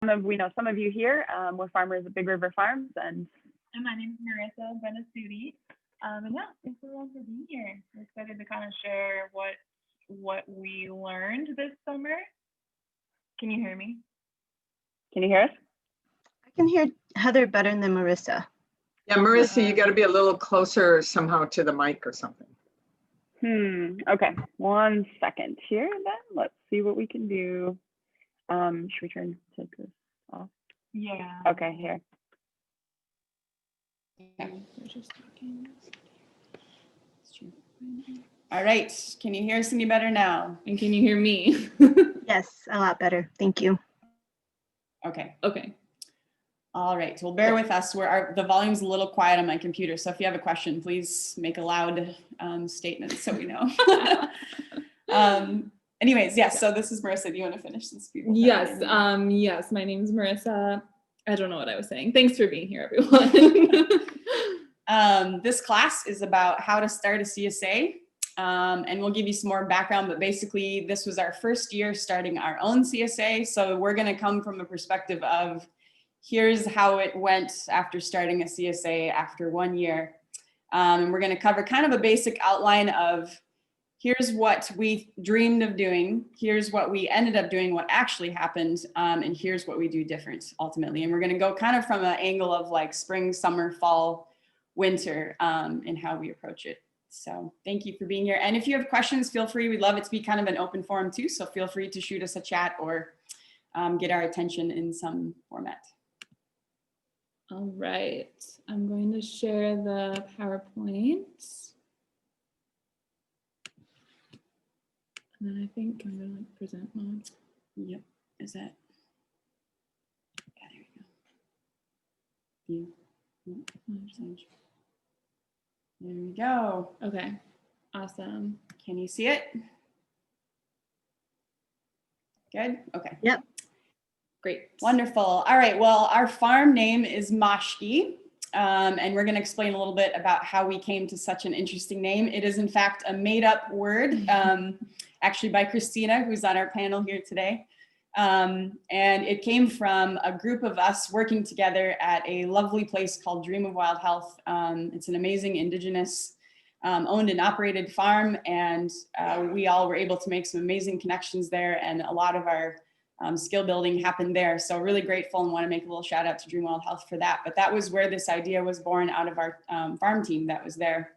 We know some of you here. We're farmers at Big River Farms, and my name is Marissa Benasuti. And yeah, thanks everyone for being here. We're excited to kind of share what we learned this summer. Can you hear me? Can you hear us? I can hear Heather better than Marissa. Yeah, Marissa, you got to be a little closer somehow to the mic or something. Okay, 1 second here then. Let's see what we can do. Should we turn this off? Yeah. Okay, here. We're just talking. All right, can you hear us any better now? And can you hear me? Yes, a lot better. Thank you. Okay. All right, well, bear with us. The volume's a little quiet on my computer, so if you have a question, please make a loud statement so we know. Anyways, yes, so this is Marissa. Do you want to finish this? Yes, yes, my name is Marissa. I don't know what I was saying. Thanks for being here, everyone. This class is about how to start a CSA, and we'll give you some more background, but basically this was our first year starting our own CSA, so we're going to come from a perspective of here's how it went after starting a CSA after 1 year. And we're going to cover kind of a basic outline of here's what we dreamed of doing, here's what we ended up doing, what actually happened, and here's what we do different ultimately. And we're going to go kind of from an angle of like spring, summer, fall, winter, and how we approach it. So thank you for being here. And if you have questions, feel free. We'd love it to be kind of an open forum too. So feel free to shoot us a chat or get our attention in some format. All right, I'm going to share the PowerPoint. And then I think I'm going to like present mode. Yep, is that? Yeah, there we go. There we go. Okay, awesome. Can you see it? Good, okay. Yep. Great, wonderful. All right, well, our farm name is Moshky, and we're gonna explain a little bit about how we came to such an interesting name. It is in fact a made up word, actually by Christina, who's on our panel here today. And it came from a group of us working together at a lovely place called Dream of Wild Health. It's an amazing Indigenous owned and operated farm, and we all were able to make some amazing connections there, and a lot of our skill building happened there. So really grateful and want to make a little shout out to Dream Wild Health for that. But that was where this idea was born out of our farm team that was there.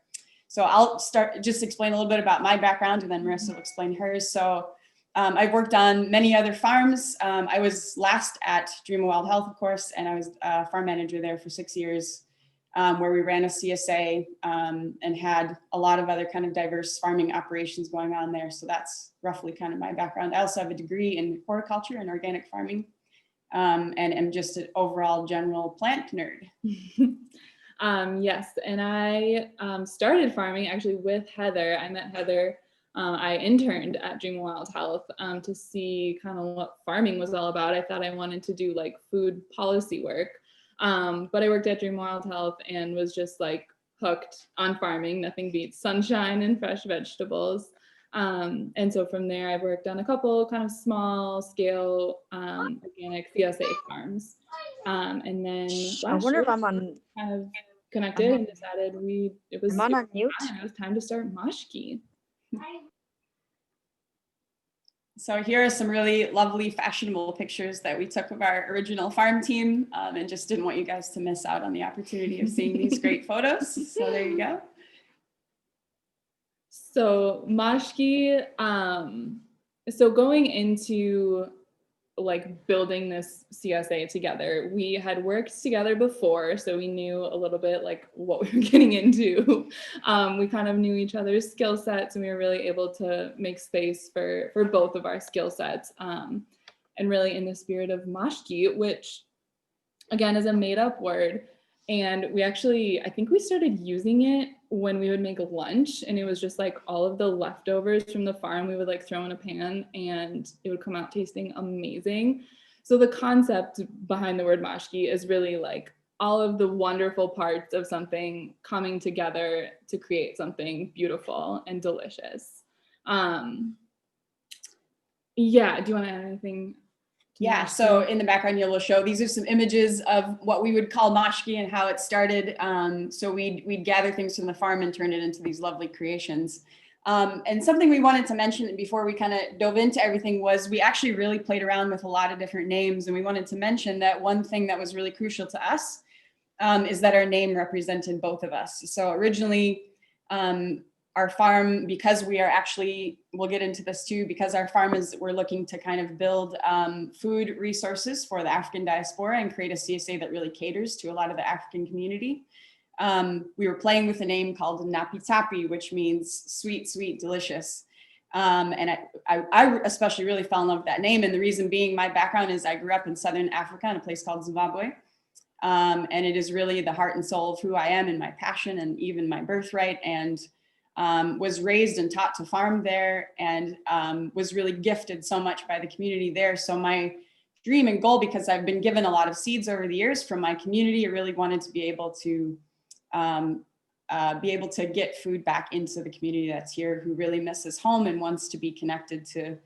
So I'll just explain a little bit about my background, and then Marissa will explain hers. So I've worked on many other farms. I was last at Dream of Wild Health, of course, and I was a farm manager there for 6 years, where we ran a CSA and had a lot of other kind of diverse farming operations going on there. So that's roughly kind of my background. I also have a degree in horticulture and organic farming, and am just an overall general plant nerd. Yes, and I started farming actually with Heather. I met Heather. I interned at Dream of Wild Health to see kind of what farming was all about. I thought I wanted to do like food policy work. But I worked at Dream Wild Health and was just like hooked on farming. Nothing beats sunshine and fresh vegetables. And so from there, I've worked on a couple kind of small scale organic CSA farms. And then I wonder if I'm on. kind of connected and decided it was Am I on mute? time to start Moshky. So here are some really lovely fashionable pictures that we took of our original farm team, and just didn't want you guys to miss out on the opportunity of seeing these great photos. So there you go. So Moshky, so going into like building this CSA together, we had worked together before, so we knew a little bit like what we were getting into. We kind of knew each other's skill sets, and we were really able to make space for both of our skill sets. And really in the spirit of Moshky, which again is a made up word. And we actually, I think we started using it when we would make lunch, and it was just like all of the leftovers from the farm we would like throw in a pan, and it would come out tasting amazing. So the concept behind the word Moshky is really like all of the wonderful parts of something coming together to create something beautiful and delicious. Yeah, do you want to add anything Yeah, so in the background, you'll show, these are some images of what we would call Moshky and how it started. So we'd gather things from the farm and turn it into these lovely creations. And something we wanted to mention before we kind of dove into everything was we actually really played around with a lot of different names. And we wanted to mention that one thing that was really crucial to us is that our name represented both of us. So originally, our farm, because we are actually, we'll get into this too, because our farm is, we're looking to kind of build food resources for the African diaspora and create a CSA that really caters to a lot of the African community. We were playing with a name called Napi Tapi, which means sweet, sweet, delicious. And I especially really fell in love with that name. And the reason being, my background is I grew up in Southern Africa in a place called Zimbabwe. And it is really the heart and soul of who I am and my passion and even my birthright. And was raised and taught to farm there, and was really gifted so much by the community there. So my dream and goal, because I've been given a lot of seeds over the years from my community, I really wanted to be able to get food back into the community that's here, who really misses home and wants to be connected to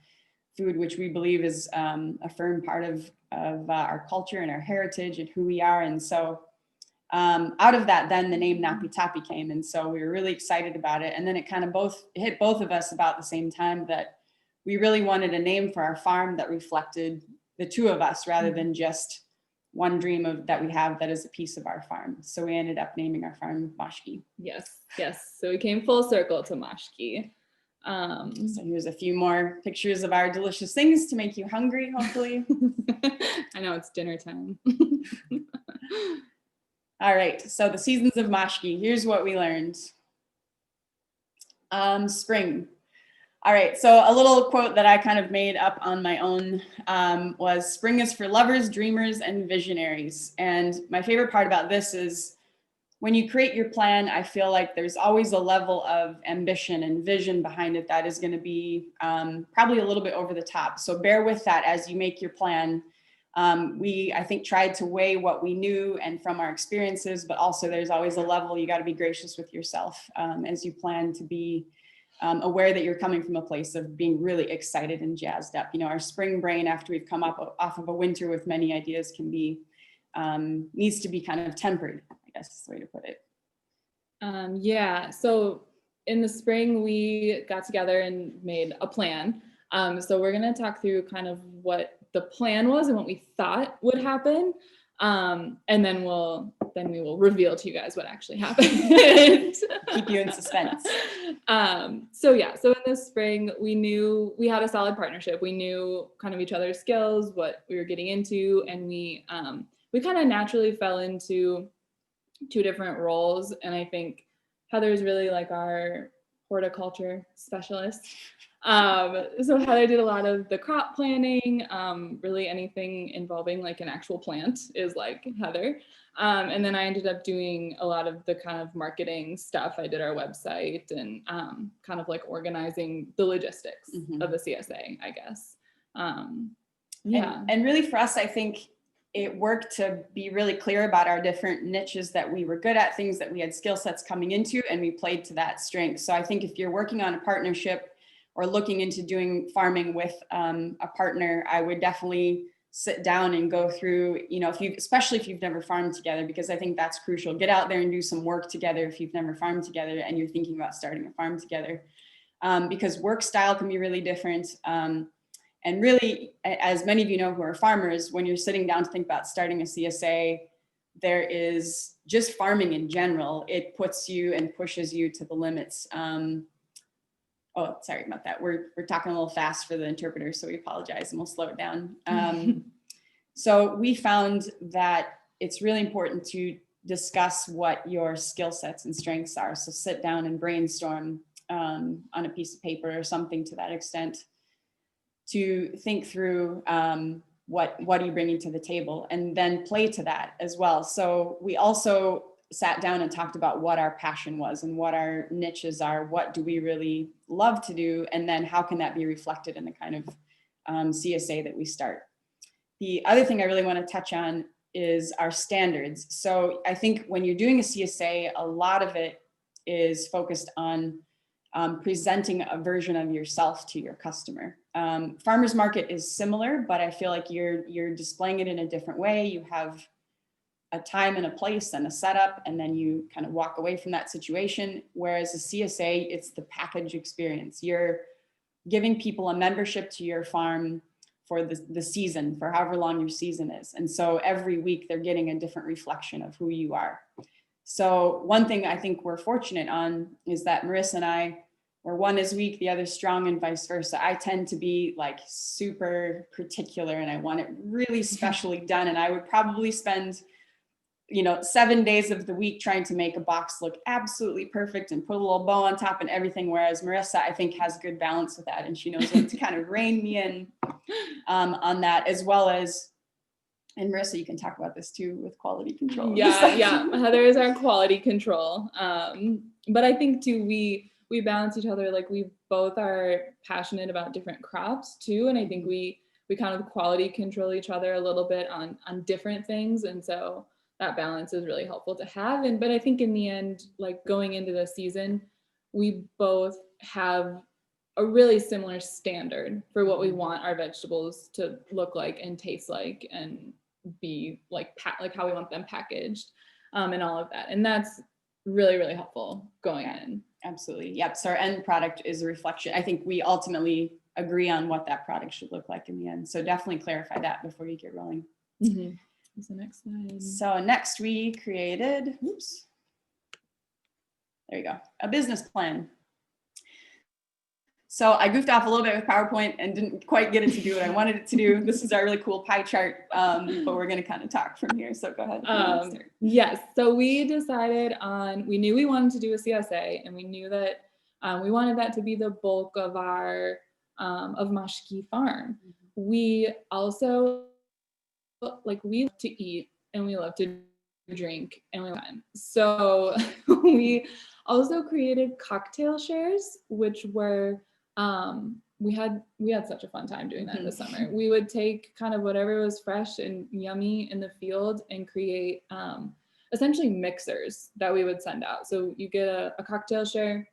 food, which we believe is a firm part of our culture and our heritage and who we are. And so out of that, then the name Napi Tapi came. And so we were really excited about it. And then it kind of hit both of us about the same time that we really wanted a name for our farm that reflected the two of us rather than just one dream that we have that is a piece of our farm. So we ended up naming our farm Moshky. Yes, yes. So we came full circle to Moshky. So here's a few more pictures of our delicious things to make you hungry, hopefully. I know it's dinner time. All right, so the seasons of Moshky, here's what we learned. Spring. All right, so a little quote that I kind of made up on my own was, spring is for lovers, dreamers, and visionaries. And my favorite part about this is when you create your plan, I feel like there's always a level of ambition and vision behind it that is going to be probably a little bit over the top. So bear with that as you make your plan. We, I think, tried to weigh what we knew and from our experiences, but also there's always a level you got to be gracious with yourself as you plan to be aware that you're coming from a place of being really excited and jazzed up. You know, our spring brain, after we've come up off of a winter with many ideas, can be, needs to be kind of tempered, I guess is the way to put it. Yeah, so in the spring, we got together and made a plan. So we're going to talk through kind of what the plan was and what we thought would happen. And then we will reveal to you guys what actually happened. Keep you in suspense. So yeah, so in the spring, we knew we had a solid partnership. We knew kind of each other's skills, what we were getting into, and we kind of naturally fell into two different roles. And I think Heather's really like our horticulture specialist. So Heather did a lot of the crop planning, really anything involving like an actual plant is like Heather. And then I ended up doing a lot of the kind of marketing stuff. I did our website and kind of like organizing the logistics of the CSA, I guess. Yeah. And really for us, I think it worked to be really clear about our different niches that we were good at, things that we had skill sets coming into, and we played to that strength. So I think if you're working on a partnership or looking into doing farming with a partner, I would definitely sit down and go through, you know, especially if you've never farmed together, because I think that's crucial. Get out there and do some work together if you've never farmed together and you're thinking about starting a farm together, because work style can be really different. And really, as many of you know who are farmers, when you're sitting down to think about starting a CSA, there is just farming in general. It puts you and pushes you to the limits. Oh, sorry about that. We're talking a little fast for the interpreter, so we apologize and we'll slow it down. So we found that it's really important to discuss what your skill sets and strengths are. So sit down and brainstorm on a piece of paper or something to that extent to think through what are you bringing to the table, and then play to that as well. So we also sat down and talked about what our passion was and what our niches are, what do we really love to do, and then how can that be reflected in the kind of CSA that we start. The other thing I really want to touch on is our standards. So I think when you're doing a CSA, a lot of it is focused on presenting a version of yourself to your customer. Farmers market is similar, but I feel like you're displaying it in a different way. You have a time and a place and a setup, and then you kind of walk away from that situation. Whereas a CSA, it's the package experience. You're giving people a membership to your farm for the season, for however long your season is. And so every week they're getting a different reflection of who you are. So one thing I think we're fortunate on is that Marissa and I, where one is weak, the other strong, and vice versa. I tend to be like super particular and I want it really specially done. And I would probably spend 7 days of the week trying to make a box look absolutely perfect and put a little bow on top and everything. Whereas Marissa, I think, has good balance with that. And she knows when to kind of rein me in on that, as well as, and Marissa, you can talk about this too with quality control. Yeah. Heather is our quality control. But I think too, we balance each other. Like we both are passionate about different crops too. And I think we kind of quality control each other a little bit on different things. And so that balance is really helpful to have. But I think in the end, like going into the season, we both have a really similar standard for what we want our vegetables to look like and taste like and be like how we want them packaged, and all of that. And that's really, really helpful going in. Absolutely. Yep. So our end product is a reflection. I think we ultimately agree on what that product should look like in the end. So definitely clarify that before you get rolling. Mm-hmm. What's the next slide? So next we created, there you go, a business plan. So I goofed off a little bit with PowerPoint and didn't quite get it to do what I wanted it to do. This is our really cool pie chart, but we're going to kind of talk from here. So go ahead. Yes. So we decided we knew we wanted to do a CSA, and we knew that we wanted that to be the bulk of our, of Moshky Farm. We also, we love to eat and we love to drink and we love time. So we also created cocktail shares, which were, we had such a fun time doing that this summer. We would take kind of whatever was fresh and yummy in the field and create essentially mixers that we would send out. So you get a cocktail share.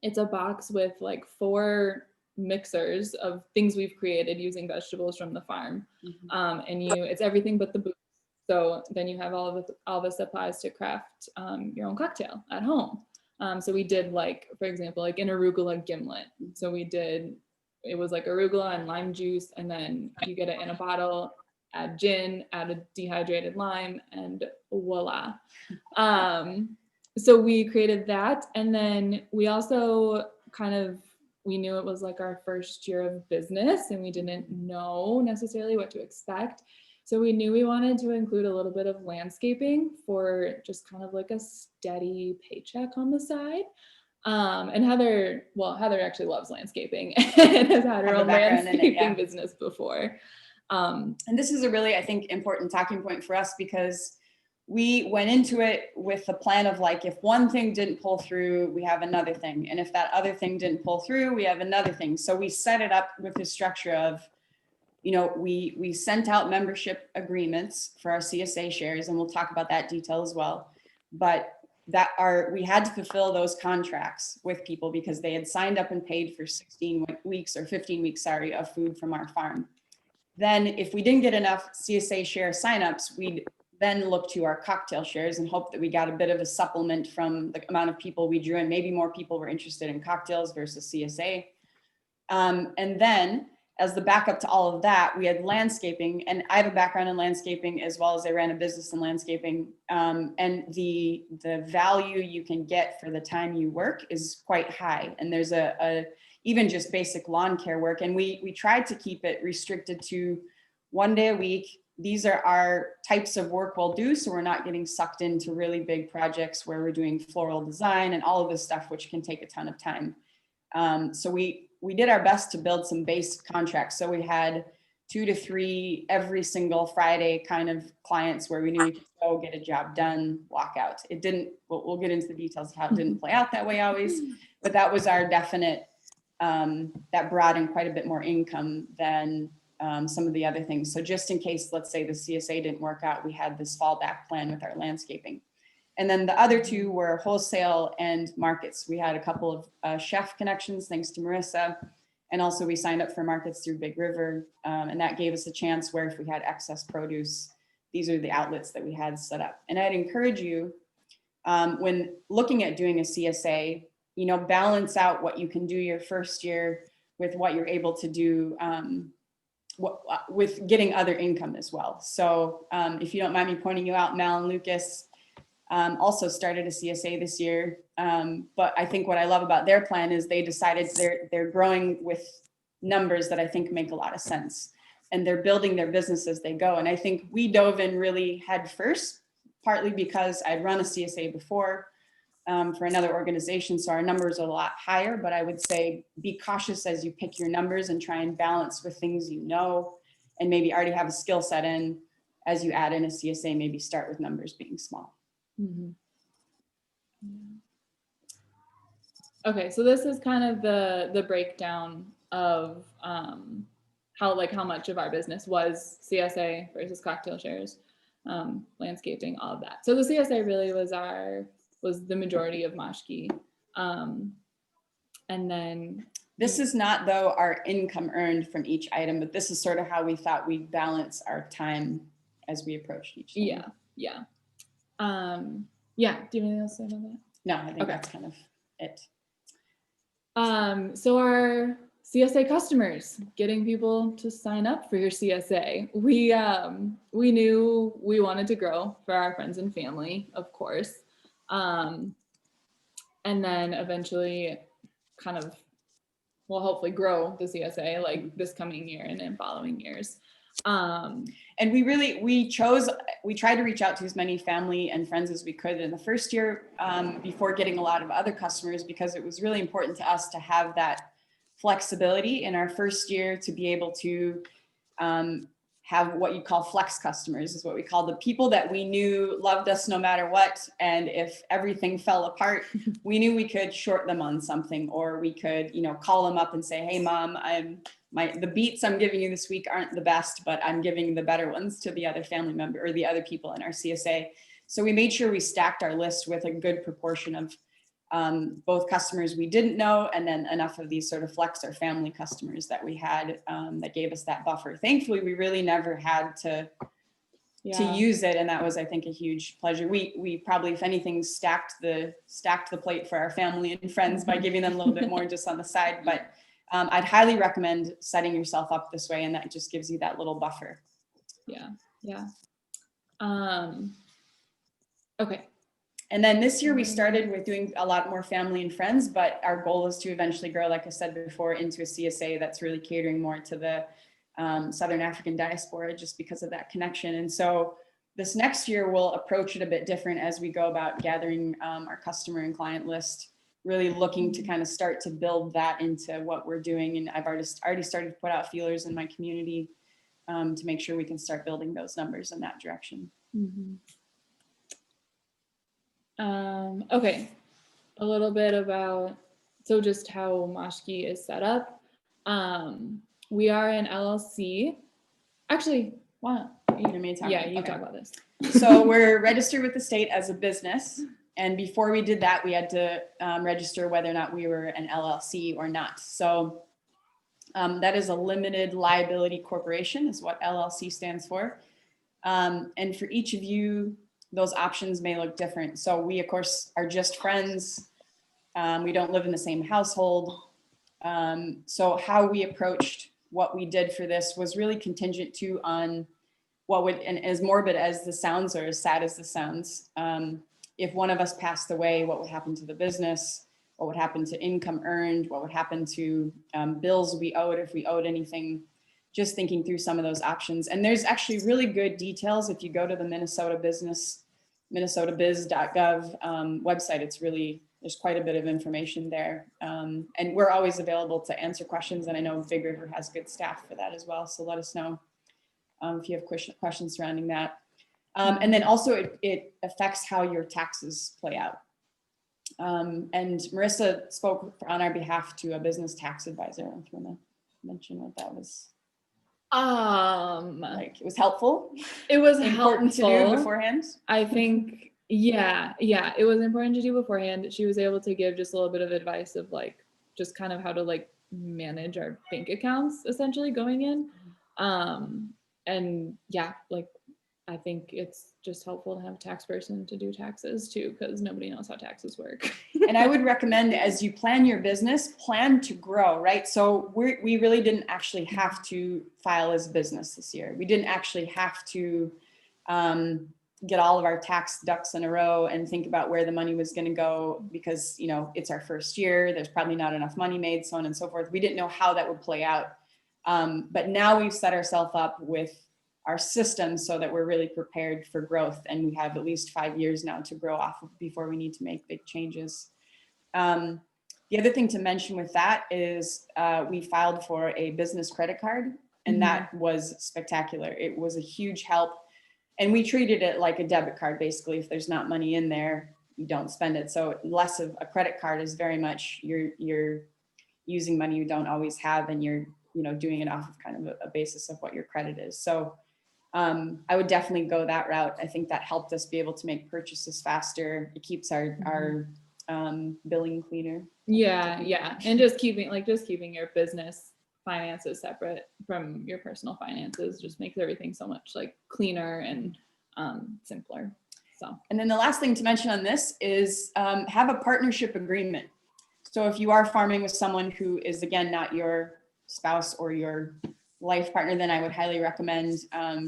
It's a box with like 4 mixers of things we've created using vegetables from the farm. And it's everything but the booze. So then you have all the supplies to craft your own cocktail at home. So we did, like, for example, like an arugula gimlet. So it was like arugula and lime juice, and then you get it in a bottle, add gin, add a dehydrated lime, and voila. So we created that. And then we also we knew it was like our first year of business and we didn't know necessarily what to expect. So we knew we wanted to include a little bit of landscaping for just kind of like a steady paycheck on the side. And Heather actually loves landscaping and has had her own landscaping business before. And this is a really, I think, important talking point for us, because we went into it with the plan of like, if one thing didn't pull through, we have another thing. And if that other thing didn't pull through, we have another thing. So we set it up with the structure of, we sent out membership agreements for our CSA shares, and we'll talk about that detail as well. But we had to fulfill those contracts with people because they had signed up and paid for 16 weeks or 15 weeks, of food from our farm. Then if we didn't get enough CSA share signups, we'd then look to our cocktail shares and hope that we got a bit of a supplement from the amount of people we drew in. Maybe more people were interested in cocktails versus CSA. And then as the backup to all of that, we had landscaping, and I have a background in landscaping as well as I ran a business in landscaping. And the value you can get for the time you work is quite high. And there's even just basic lawn care work. And we tried to keep it restricted to 1 day a week. These are our types of work we'll do. So we're not getting sucked into really big projects where we're doing floral design and all of this stuff, which can take a ton of time. So we did our best to build some base contracts. So we had 2 to 3 every single Friday kind of clients where we knew we could go get a job done, walk out. It didn't, we'll get into the details of how it didn't play out that way always, but that was our definite, that brought in quite a bit more income than some of the other things. So just in case, let's say the CSA didn't work out, we had this fallback plan with our landscaping. And then the other two were wholesale and markets. We had a couple of chef connections, thanks to Marissa. And also we signed up for markets through Big River. And that gave us a chance where if we had excess produce, these are the outlets that we had set up. And I'd encourage you, when looking at doing a CSA, you know, balance out what you can do your first year with what you're able to do with getting other income as well. So if you don't mind me pointing you out, Mal and Lucas also started a CSA this year. But I think what I love about their plan is they decided they're growing with numbers that I think make a lot of sense. And they're building their business as they go. And I think we dove in really head first, partly because I'd run a CSA before for another organization. So our numbers are a lot higher, but I would say be cautious as you pick your numbers and try and balance with things you know, and maybe already have a skill set in. As you add in a CSA, maybe start with numbers being small. Mm-hmm. Okay, so this is kind of the breakdown of how much of our business was CSA versus cocktail shares, landscaping, all of that. So the CSA really was the majority of Moshky. And then this is not though our income earned from each item, but this is sort of how we thought we'd balance our time as we approached each thing. Yeah. Do you have anything else to say about that? No, I think Okay. that's kind of it. So our CSA customers, getting people to sign up for your CSA. We knew we wanted to grow for our friends and family, of course. And then eventually kind of, we'll hopefully grow the CSA like this coming year and in following years. And we tried to reach out to as many family and friends as we could in the first year before getting a lot of other customers, because it was really important to us to have that flexibility in our first year to be able to have what you call flex customers, is what we call the people that we knew loved us no matter what. And if everything fell apart, we knew we could short them on something, or we could, call them up and say, hey mom, the beets I'm giving you this week aren't the best, but I'm giving the better ones to the other family member or the other people in our CSA. So we made sure we stacked our list with a good proportion of both customers we didn't know, and then enough of these sort of flex or family customers that we had that gave us that buffer. Thankfully, we really never had to use it, and that was, I think, a huge pleasure. We probably, if anything, stacked the plate for our family and friends by giving them a little bit more just on the side. But I'd highly recommend setting yourself up this way, and that just gives you that little buffer. Yeah. Okay. And then this year we started with doing a lot more family and friends, but our goal is to eventually grow, like I said before, into a CSA that's really catering more to the Southern African diaspora, just because of that connection. And so this next year we'll approach it a bit different as we go about gathering our customer and client list, really looking to kind of start to build that into what we're doing. And I've already started to put out feelers in my community to make sure we can start building those numbers in that direction. Mm-hmm. Okay, a little bit about, so just how Moshky is set up. We are an LLC. Actually, why don't You want me to talk about it? you Okay. talk about this. So we're registered with the state as a business. And before we did that, we had to register whether or not we were an LLC or not. So that is a limited liability corporation, is what LLC stands for. And for each of you, those options may look different. So we, of course, are just friends. We don't live in the same household. So how we approached what we did for this was really contingent to on what would, and as morbid as this sounds, or as sad as this sounds, if one of us passed away, what would happen to the business? What would happen to income earned? What would happen to bills we owed, if we owed anything? Just thinking through some of those options. And there's actually really good details if you go to the minnesotabiz.gov website. There's quite a bit of information there. And we're always available to answer questions. And I know Big River has good staff for that as well. So let us know if you have questions surrounding that. And then also it affects how your taxes play out. And Marissa spoke on our behalf to a business tax advisor. I don't know if you want to mention what that was. Like, it was helpful. It was important helpful to do beforehand. I think Yeah, it was important to do beforehand. She was able to give just a little bit of advice of like just kind of how to like manage our bank accounts essentially going in. And yeah, like I think it's just helpful to have a tax person to do taxes too, because nobody knows how taxes work. And I would recommend, as you plan your business, plan to grow, right? So we really didn't actually have to file as a business this year. We didn't actually have to get all of our tax ducks in a row and think about where the money was going to go because, you know, it's our first year. There's probably not enough money made, so on and so forth. We didn't know how that would play out. But now we've set ourselves up with our systems so that we're really prepared for growth, and we have at least 5 years now to grow off of before we need to make big changes. The other thing to mention with that is we filed for a business credit card, and that was spectacular. It was a huge help, and we treated it like a debit card. Basically, if there's not money in there, you don't spend it. So less of a credit card is very much you're using money you don't always have, and you're doing it off of kind of a basis of what your credit is. So I would definitely go that route. I think that helped us be able to make purchases faster. It keeps our billing cleaner. Yeah. And just keeping your business finances separate from your personal finances just makes everything so much like cleaner and simpler. So, and then the last thing to mention on this is have a partnership agreement. So if you are farming with someone who is, again, not your spouse or your life partner, then I would highly recommend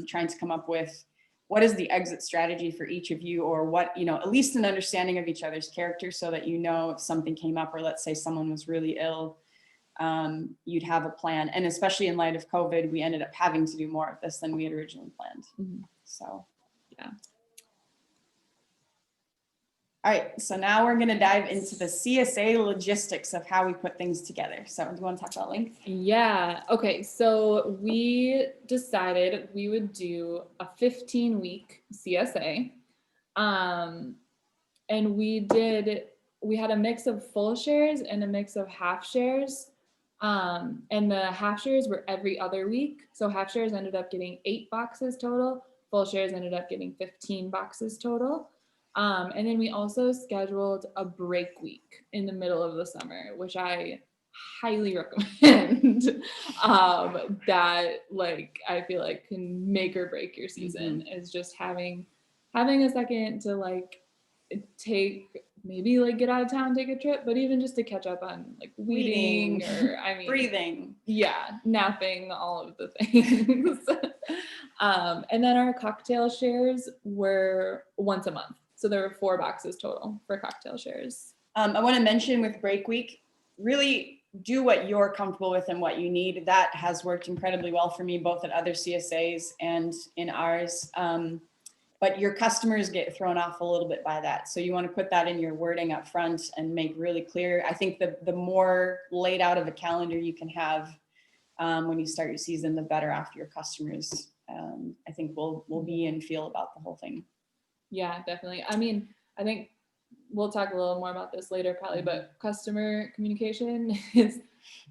trying to come up with what is the exit strategy for each of you, or what, at least an understanding of each other's character, so that if something came up, or let's say someone was really ill, you'd have a plan. And especially in light of COVID, we ended up having to do more of this than we had originally planned. So, yeah. All right, so now we're going to dive into the CSA logistics of how we put things together. So do you want to talk about length? Yeah. Okay. So we decided we would do a 15-week CSA. And we had a mix of full shares and a mix of half shares. And the half shares were every other week. So half shares ended up getting 8 boxes total. Full shares ended up getting 15 boxes total. And then we also scheduled a break week in the middle of the summer, which I highly recommend. That I feel like can make or break your season, is just having a second to get out of town, take a trip, but even just to catch up on weeding or breathing. Yeah, napping, all of the things. And then our cocktail shares were once a month. So there were 4 boxes total for cocktail shares. I want to mention with break week, really do what you're comfortable with and what you need. That has worked incredibly well for me, both at other CSAs and in ours. But your customers get thrown off a little bit by that. So you want to put that in your wording up front and make really clear. I think the more laid out of a calendar you can have when you start your season, the better off your customers, I think will be and feel about the whole thing. Yeah, definitely. I mean, I think we'll talk a little more about this later probably, but customer communication is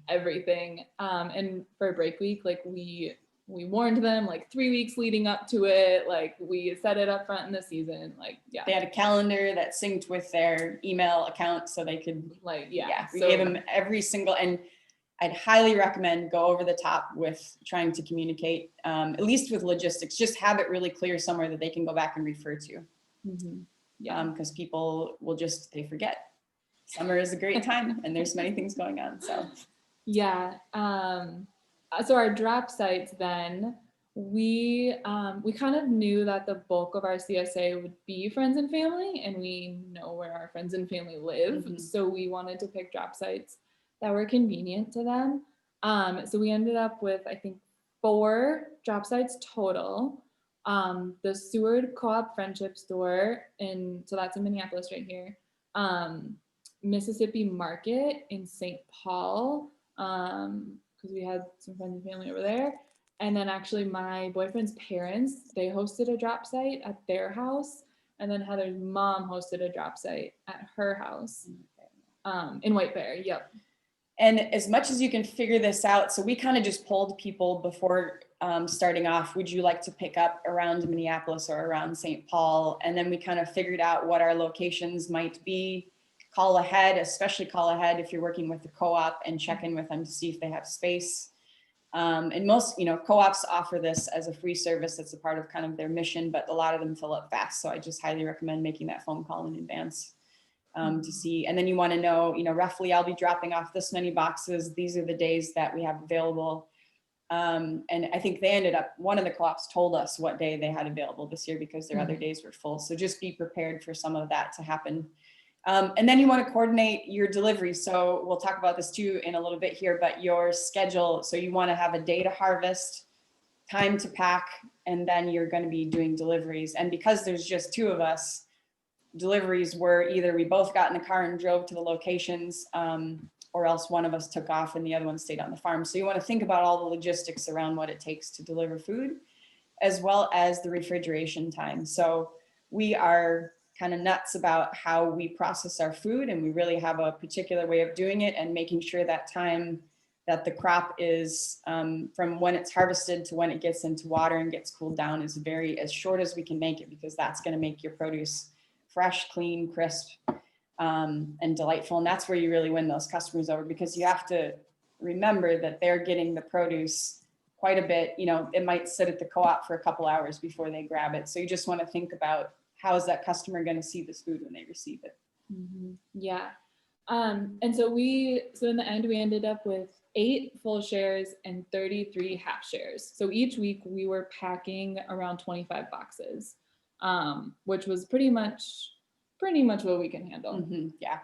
everything. And for break week, we warned them 3 weeks leading up to it. We set it up front in the season. Yeah. They had a calendar that synced with their email account so they could we gave them every single, and I'd highly recommend go over the top with trying to communicate, at least with logistics. Just have it really clear somewhere that they can go back and refer to. Yeah, because people will they forget. Summer is a great time, and there's many things going on. So yeah. So our drop sites, then we kind of knew that the bulk of our CSA would be friends and family, and we know where our friends and family live. So we wanted to pick drop sites that were convenient to them. So we ended up with, I think, 4 drop sites total. The Seward Co-op Friendship Store, so that's in Minneapolis right here. Mississippi Market in St. Paul, because we had some friends and family over there. And then actually my boyfriend's parents, they hosted a drop site at their house. And then Heather's mom hosted a drop site at her house in White Bear. Yep. And as much as you can figure this out, so we kind of just polled people before starting off, would you like to pick up around Minneapolis or around St. Paul? And then we kind of figured out what our locations might be. Call ahead, especially call ahead if you're working with the co-op, and check in with them to see if they have space. And most, co-ops offer this as a free service. That's a part of kind of their mission, but a lot of them fill up fast. So I just highly recommend making that phone call in advance to see. And then you want to know, roughly I'll be dropping off this many boxes. These are the days that we have available. And I think one of the co-ops told us what day they had available this year because their other days were full. So just be prepared for some of that to happen. And then you want to coordinate your delivery. So we'll talk about this too in a little bit here, but your schedule. So you want to have a day to harvest, time to pack, and then you're going to be doing deliveries. And because there's just 2 of us, deliveries were either we both got in the car and drove to the locations, or else one of us took off and the other one stayed on the farm. So you want to think about all the logistics around what it takes to deliver food, as well as the refrigeration time. So we are kind of nuts about how we process our food, and we really have a particular way of doing it, and making sure that time that the crop is from when it's harvested to when it gets into water and gets cooled down is as short as we can make it, because that's going to make your produce fresh, clean, crisp, and delightful. And that's where you really win those customers over, because you have to remember that they're getting the produce quite a bit. It might sit at the co-op for a couple hours before they grab it. So you just want to think about, how is that customer going to see this food when they receive it? Yeah. And so in the end, we ended up with 8 full shares and 33 half shares. So each week we were packing around 25 boxes, which was pretty much what we can handle. Yeah.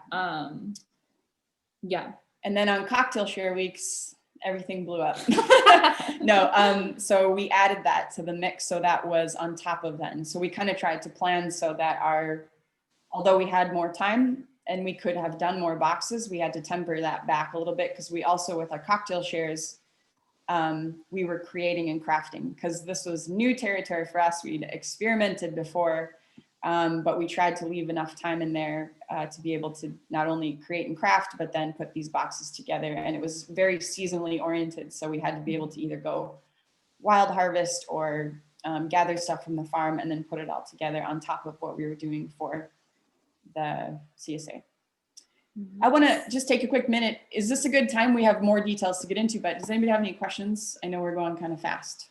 Yeah. And then on cocktail share weeks, everything blew up. No, so we added that to the mix. So that was on top of that. And so we kind of tried to plan so that although we had more time and we could have done more boxes, we had to temper that back a little bit, because we also, with our cocktail shares, we were creating and crafting, because this was new territory for us. We'd experimented before, but we tried to leave enough time in there to be able to not only create and craft, but then put these boxes together. And it was very seasonally oriented. So we had to be able to either go wild harvest or gather stuff from the farm and then put it all together on top of what we were doing for the CSA. I want to just take a quick minute. Is this a good time? We have more details to get into, but does anybody have any questions? I know we're going kind of fast.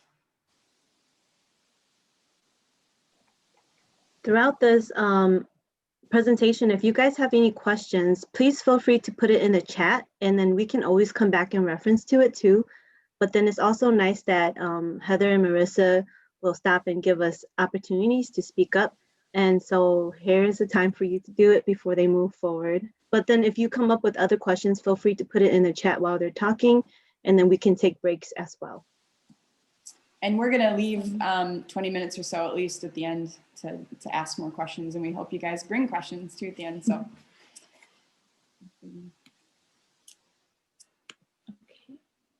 Throughout this presentation, if you guys have any questions, please feel free to put it in the chat, and then we can always come back and reference to it too. But then it's also nice that Heather and Marissa will stop and give us opportunities to speak up. And so here's the time for you to do it before they move forward. But then if you come up with other questions, feel free to put it in the chat while they're talking, and then we can take breaks as well. And we're going to leave 20 minutes or so at least at the end to ask more questions. And we hope you guys bring questions too at the end. So.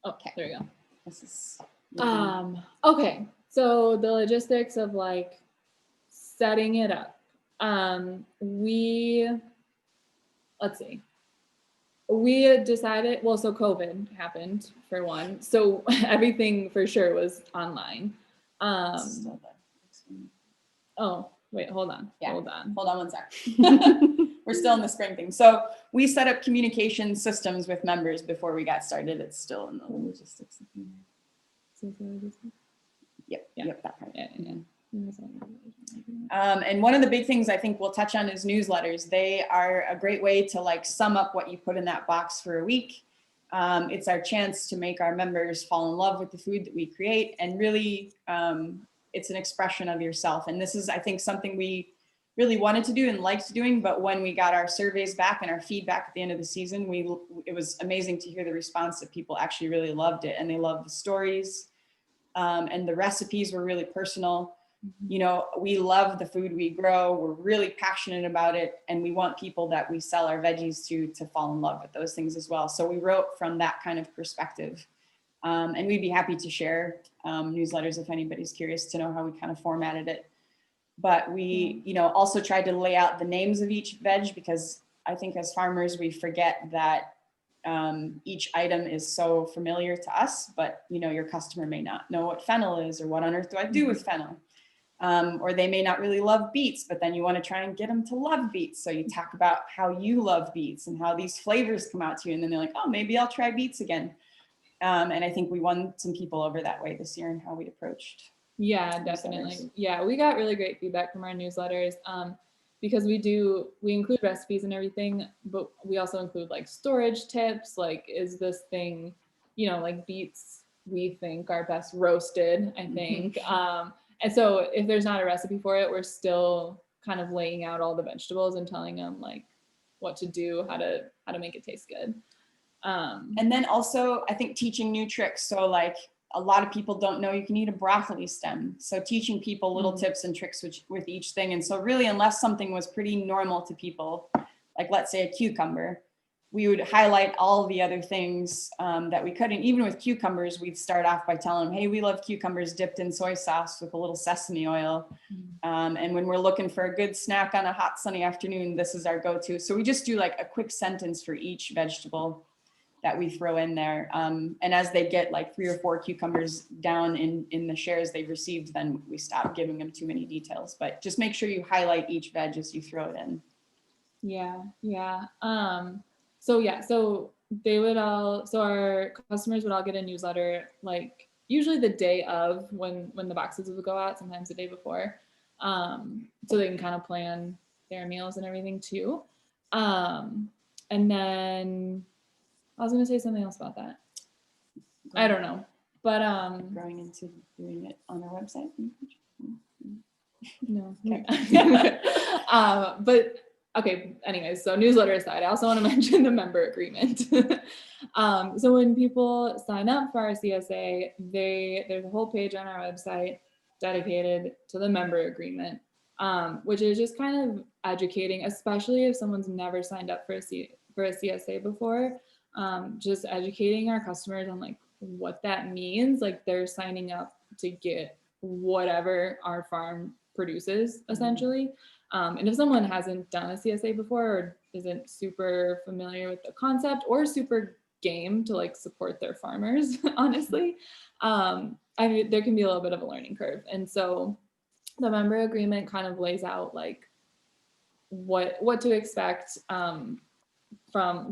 Okay, there we go. This is. Okay, so the logistics of like setting it up. Let's see. We decided, well, so COVID happened for one. So everything for sure was online. Oh, wait, hold on. Yeah. Hold on 1 sec. We're still in the spring thing. So we set up communication systems with members before we got started. It's still in the logistics. Yep, Yeah. yep, that part. Yeah. And one of the big things I think we'll touch on is newsletters. They are a great way to like sum up what you put in that box for a week. It's our chance to make our members fall in love with the food that we create, and really it's an expression of yourself. And this is, I think, something we really wanted to do and liked doing, but when we got our surveys back and our feedback at the end of the season, it was amazing to hear the response that people actually really loved it, and they loved the stories, and the recipes were really personal. You know, we love the food we grow. We're really passionate about it, and we want people that we sell our veggies to fall in love with those things as well. So we wrote from that kind of perspective, and we'd be happy to share newsletters if anybody's curious to know how we kind of formatted it. But we, you know, also tried to lay out the names of each veg, because I think as farmers we forget that each item is so familiar to us, but your customer may not know what fennel is or what on earth do I do with fennel. Or they may not really love beets, but then you want to try and get them to love beets. So you talk about how you love beets and how these flavors come out to you. And then they're like, oh, maybe I'll try beets again. And I think we won some people over that way this year and how we approached. Yeah, definitely. Yeah, we got really great feedback from our newsletters because we include recipes and everything, but we also include like storage tips. Like, is this thing, like beets, we think are best roasted, I think. And so if there's not a recipe for it, we're still kind of laying out all the vegetables and telling them like what to do, how to make it taste good. And then also I think teaching new tricks. So like a lot of people don't know you can eat a broccoli stem. So teaching people little tips and tricks with each thing. And so really, unless something was pretty normal to people, like let's say a cucumber, we would highlight all the other things that we could. And even with cucumbers, we'd start off by telling them, hey, we love cucumbers dipped in soy sauce with a little sesame oil. And when we're looking for a good snack on a hot sunny afternoon, this is our go-to. So we just do like a quick sentence for each vegetable that we throw in there. And as they get like 3 or 4 cucumbers down in the shares they've received, then we stop giving them too many details. But just make sure you highlight each veg as you throw it in. Yeah. So our customers would all get a newsletter, like usually the day of when the boxes would go out, sometimes the day before. So they can kind of plan their meals and everything too. And then I was going to say something else about that. I don't know, but growing into doing it on our website. No. But okay, anyways, so newsletter aside, I also want to mention the member agreement. So when people sign up for our CSA, there's a whole page on our website dedicated to the member agreement, which is just kind of educating, especially if someone's never signed up for a CSA before, just educating our customers on like what that means. Like they're signing up to get whatever our farm produces essentially. And if someone hasn't done a CSA before or isn't super familiar with the concept or super game to like support their farmers, honestly, there can be a little bit of a learning curve. And so the member agreement kind of lays out like what to expect from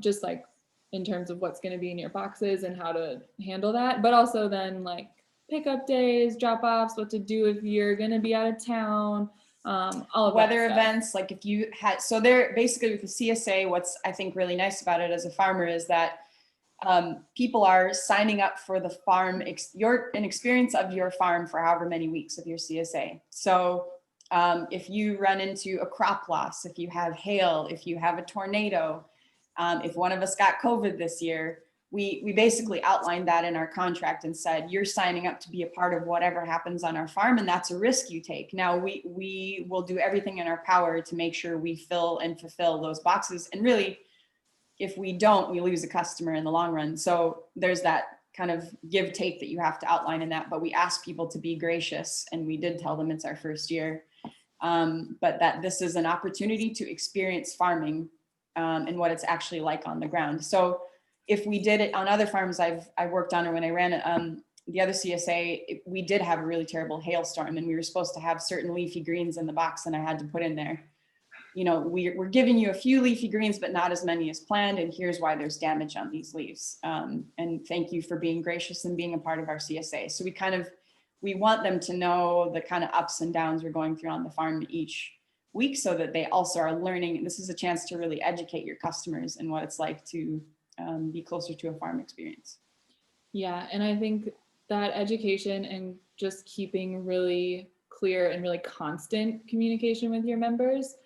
just like in terms of what's going to be in your boxes and how to handle that, but also then like pickup days, drop-offs, what to do if you're going to be out of town, all of weather that stuff. events. Like if you had, so they're basically with the CSA, what's I think really nice about it as a farmer is that people are signing up for the farm, an experience of your farm for however many weeks of your CSA. So if you run into a crop loss, if you have hail, if you have a tornado, if one of us got COVID this year, we basically outlined that in our contract and said, you're signing up to be a part of whatever happens on our farm, and that's a risk you take. Now, we will do everything in our power to make sure we fill and fulfill those boxes. And really, if we don't, we lose a customer in the long run. So there's that kind of give take that you have to outline in that. But we ask people to be gracious, and we did tell them it's our first year, but that this is an opportunity to experience farming and what it's actually like on the ground. So if we did it on other farms I worked on, or when I ran the other CSA, we did have a really terrible hailstorm, and we were supposed to have certain leafy greens in the box, and I had to put in there, we're giving you a few leafy greens, but not as many as planned, and here's why there's damage on these leaves. And thank you for being gracious and being a part of our CSA. So we want them to know the kind of ups and downs we're going through on the farm each week, so that they also are learning. This is a chance to really educate your customers in what it's like to be closer to a farm experience. Yeah, and I think that education and just keeping really clear and really constant communication with your members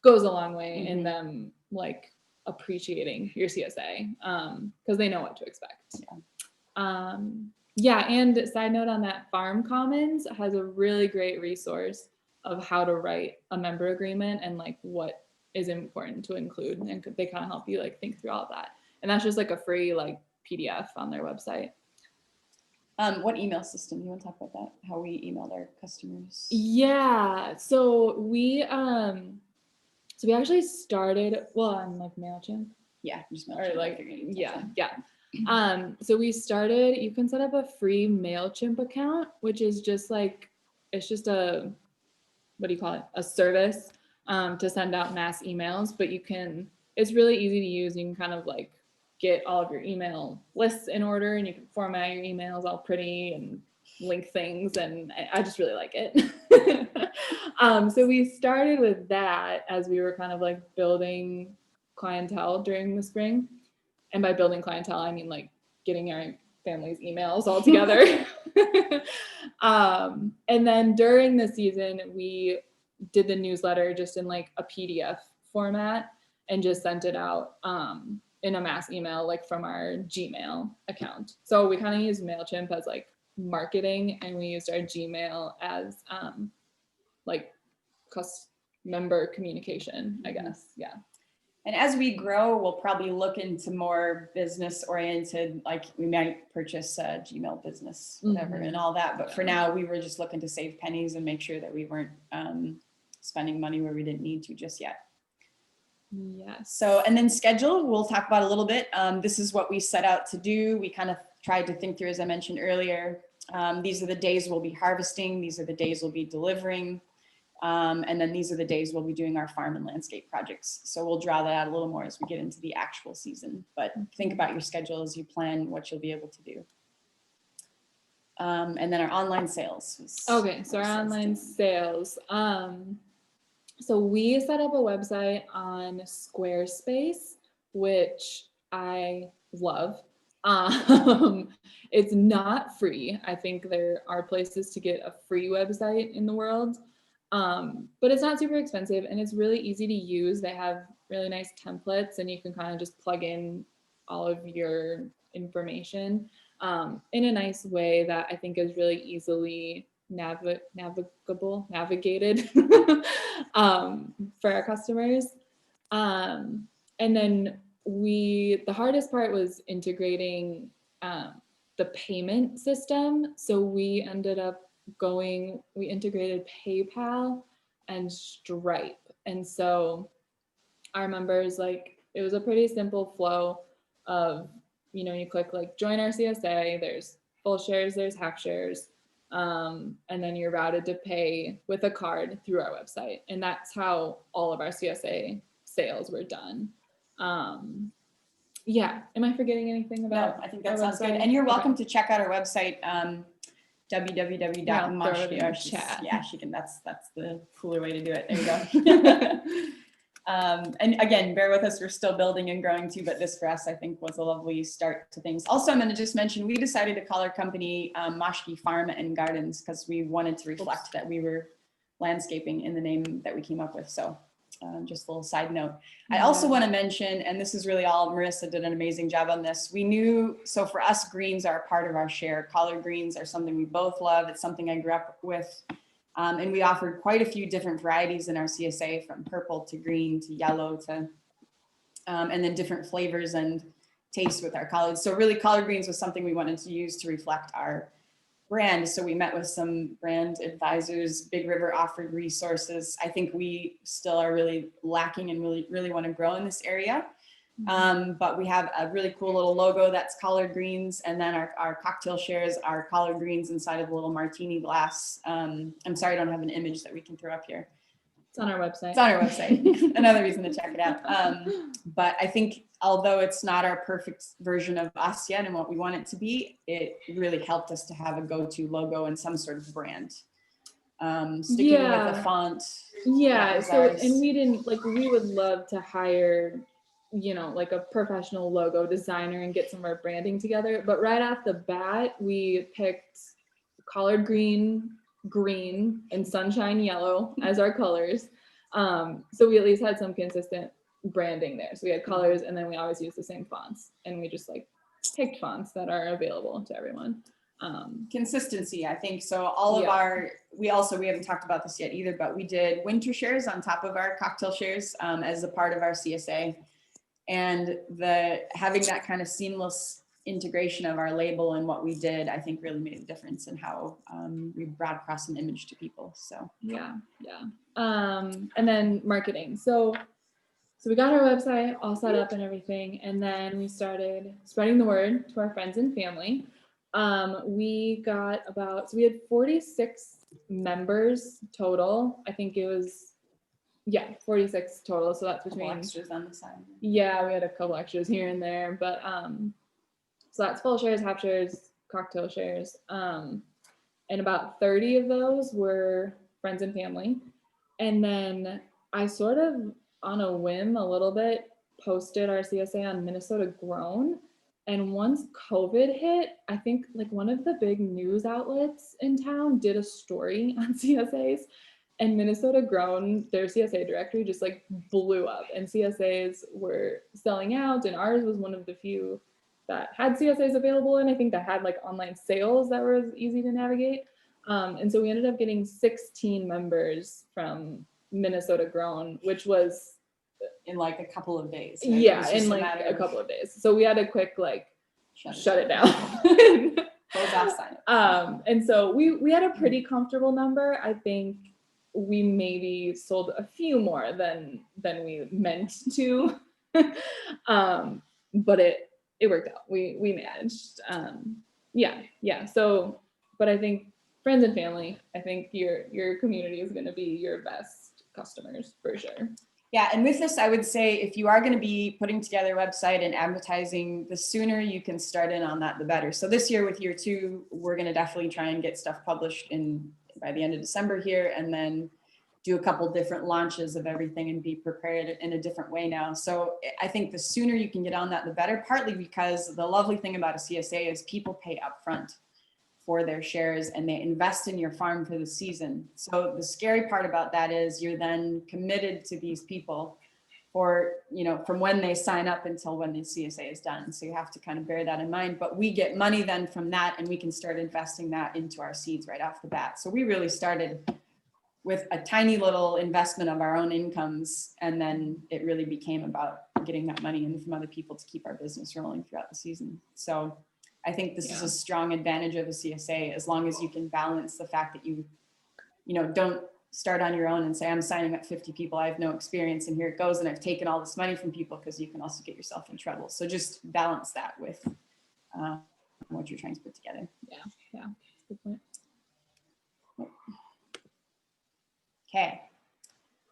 goes a long way in them like appreciating your CSA because they know what to expect. Yeah, and side note on that, Farm Commons has a really great resource of how to write a member agreement and like what is important to include, and they kind of help you like think through all of that. And that's just like a free like PDF on their website. What email system? You want to talk about that? How we emailed our customers? Yeah, so we actually started on like MailChimp. Yeah, just or MailChimp, I like, figured you'd touch yeah, on. yeah. So we started, you can set up a free MailChimp account, which is just like, it's just a, what do you call it? A service to send out mass emails, but you can, it's really easy to use. You can kind of like get all of your email lists in order, and you can format your emails all pretty and link things, and I just really like it. So we started with that as we were kind of like building clientele during the spring. And by building clientele, I mean like getting our family's emails all together. And then during the season, we did the newsletter just in like a PDF format and just sent it out in a mass email, like from our Gmail account. So we kind of used MailChimp as like marketing, and we used our Gmail as like member communication, I guess. Yeah. And as we grow, we'll probably look into more business oriented, like we might purchase a Gmail business, whatever, and all that. But for now, we were just looking to save pennies and make sure that we weren't spending money where we didn't need to just yet. Yes. So, and then schedule, we'll talk about a little bit. This is what we set out to do. We kind of tried to think through, as I mentioned earlier, these are the days we'll be harvesting. These are the days we'll be delivering. And then these are the days we'll be doing our farm and landscape projects. So we'll draw that out a little more as we get into the actual season, but think about your schedule as you plan what you'll be able to do. And then our online sales. Okay, so our online sales. So we set up a website on Squarespace, which I love. It's not free. I think there are places to get a free website in the world. But it's not super expensive, and it's really easy to use. They have really nice templates, and you can kind of just plug in all of your information in a nice way that I think is really easily navigated for our customers. And then the hardest part was integrating the payment system. So we ended up we integrated PayPal and Stripe. And so our members, like, it was a pretty simple flow of, you click like join our CSA, there's full shares, there's half shares, and then you're routed to pay with a card through our website. And that's how all of our CSA sales were done. Yeah, am I forgetting anything about? No, I think that sounds good. And you're welcome to check out our website, www.moshky. Yeah, she can. That's the cooler way to do it. There you go. And again, bear with us. We're still building and growing too, but this for us, I think, was a lovely start to things. Also, I'm going to just mention, we decided to call our company Moshky Farm and Gardens because we wanted to reflect that we were landscaping in the name that we came up with. So just a little side note. I also want to mention, and this is really all, Marissa did an amazing job on this. We knew, so for us, greens are a part of our share. Collard greens are something we both love. It's something I grew up with. And we offered quite a few different varieties in our CSA, from purple to green to yellow to, and then different flavors and tastes with our collards. So really collard greens was something we wanted to use to reflect our brand. So we met with some brand advisors. Big River offered resources. I think we still are really lacking and really want to grow in this area. But we have a really cool little logo that's collard greens, and then our cocktail shares are collard greens inside of a little martini glass. I'm sorry, I don't have an image that we can throw up here. It's on our website. It's on our website. Another reason to check it out. But I think although it's not our perfect version of us yet and what we want it to be, it really helped us to have a go-to logo and some sort of brand. Sticking with the font. Yeah. So, and we would love to hire, like a professional logo designer and get some of our branding together. But right off the bat, we picked collard green, and sunshine yellow as our colors. So we at least had some consistent branding there. So we had colors, and then we always use the same fonts, and we just picked fonts that are available to everyone. Consistency, I think. So all of we haven't talked about this yet either, but we did winter shares on top of our cocktail shares as a part of our CSA. And having that kind of seamless integration of our label and what we did, I think really made a difference in how we brought across an image to people. So yeah. And then marketing. So So we got our website all set up and everything, and then we started spreading the word to our friends and family. We got so we had 46 members total. I think it was, 46 total. So that's Couple between extras on the side. Yeah, we had a couple extras here and there, but so that's full shares, half shares, cocktail shares. And about 30 of those were friends and family. And then I sort of on a whim a little bit posted our CSA on Minnesota Grown. And once COVID hit, I think like one of the big news outlets in town did a story on CSAs, and Minnesota Grown, their CSA directory just like blew up, and CSAs were selling out, and ours was one of the few that had CSAs available, and I think that had like online sales that were easy to navigate. And so we ended up getting 16 members from Minnesota Grown, which was In like a couple of days. Right? It yeah, was just in like matter a of couple of days. So we had to quick like shut it down. Close off sign up. And so we had a pretty comfortable number. I think we maybe sold a few more than we meant to. But it worked out. We managed. Yeah. So, but I think friends and family, I think your community is going to be your best customers for sure. Yeah, and with this, I would say if you are going to be putting together a website and advertising, the sooner you can start in on that, the better. So this year with year 2, we're going to definitely try and get stuff published by the end of December here, and then do a couple different launches of everything and be prepared in a different way now. So I think the sooner you can get on that, the better, partly because the lovely thing about a CSA is people pay upfront for their shares and they invest in your farm for the season. So the scary part about that is you're then committed to these people for, from when they sign up until when the CSA is done. So you have to kind of bear that in mind, but we get money then from that and we can start investing that into our seeds right off the bat. So we really started with a tiny little investment of our own incomes. And then it really became about getting that money in from other people to keep our business rolling throughout the season. So I think this is a strong advantage of a CSA, as long as you can balance the fact that you don't start on your own and say, I'm signing up 50 people, I have no experience, and here it goes, and I've taken all this money from people, because you can also get yourself in trouble. So just balance that with what you're trying to put together. Yeah, good point. Okay.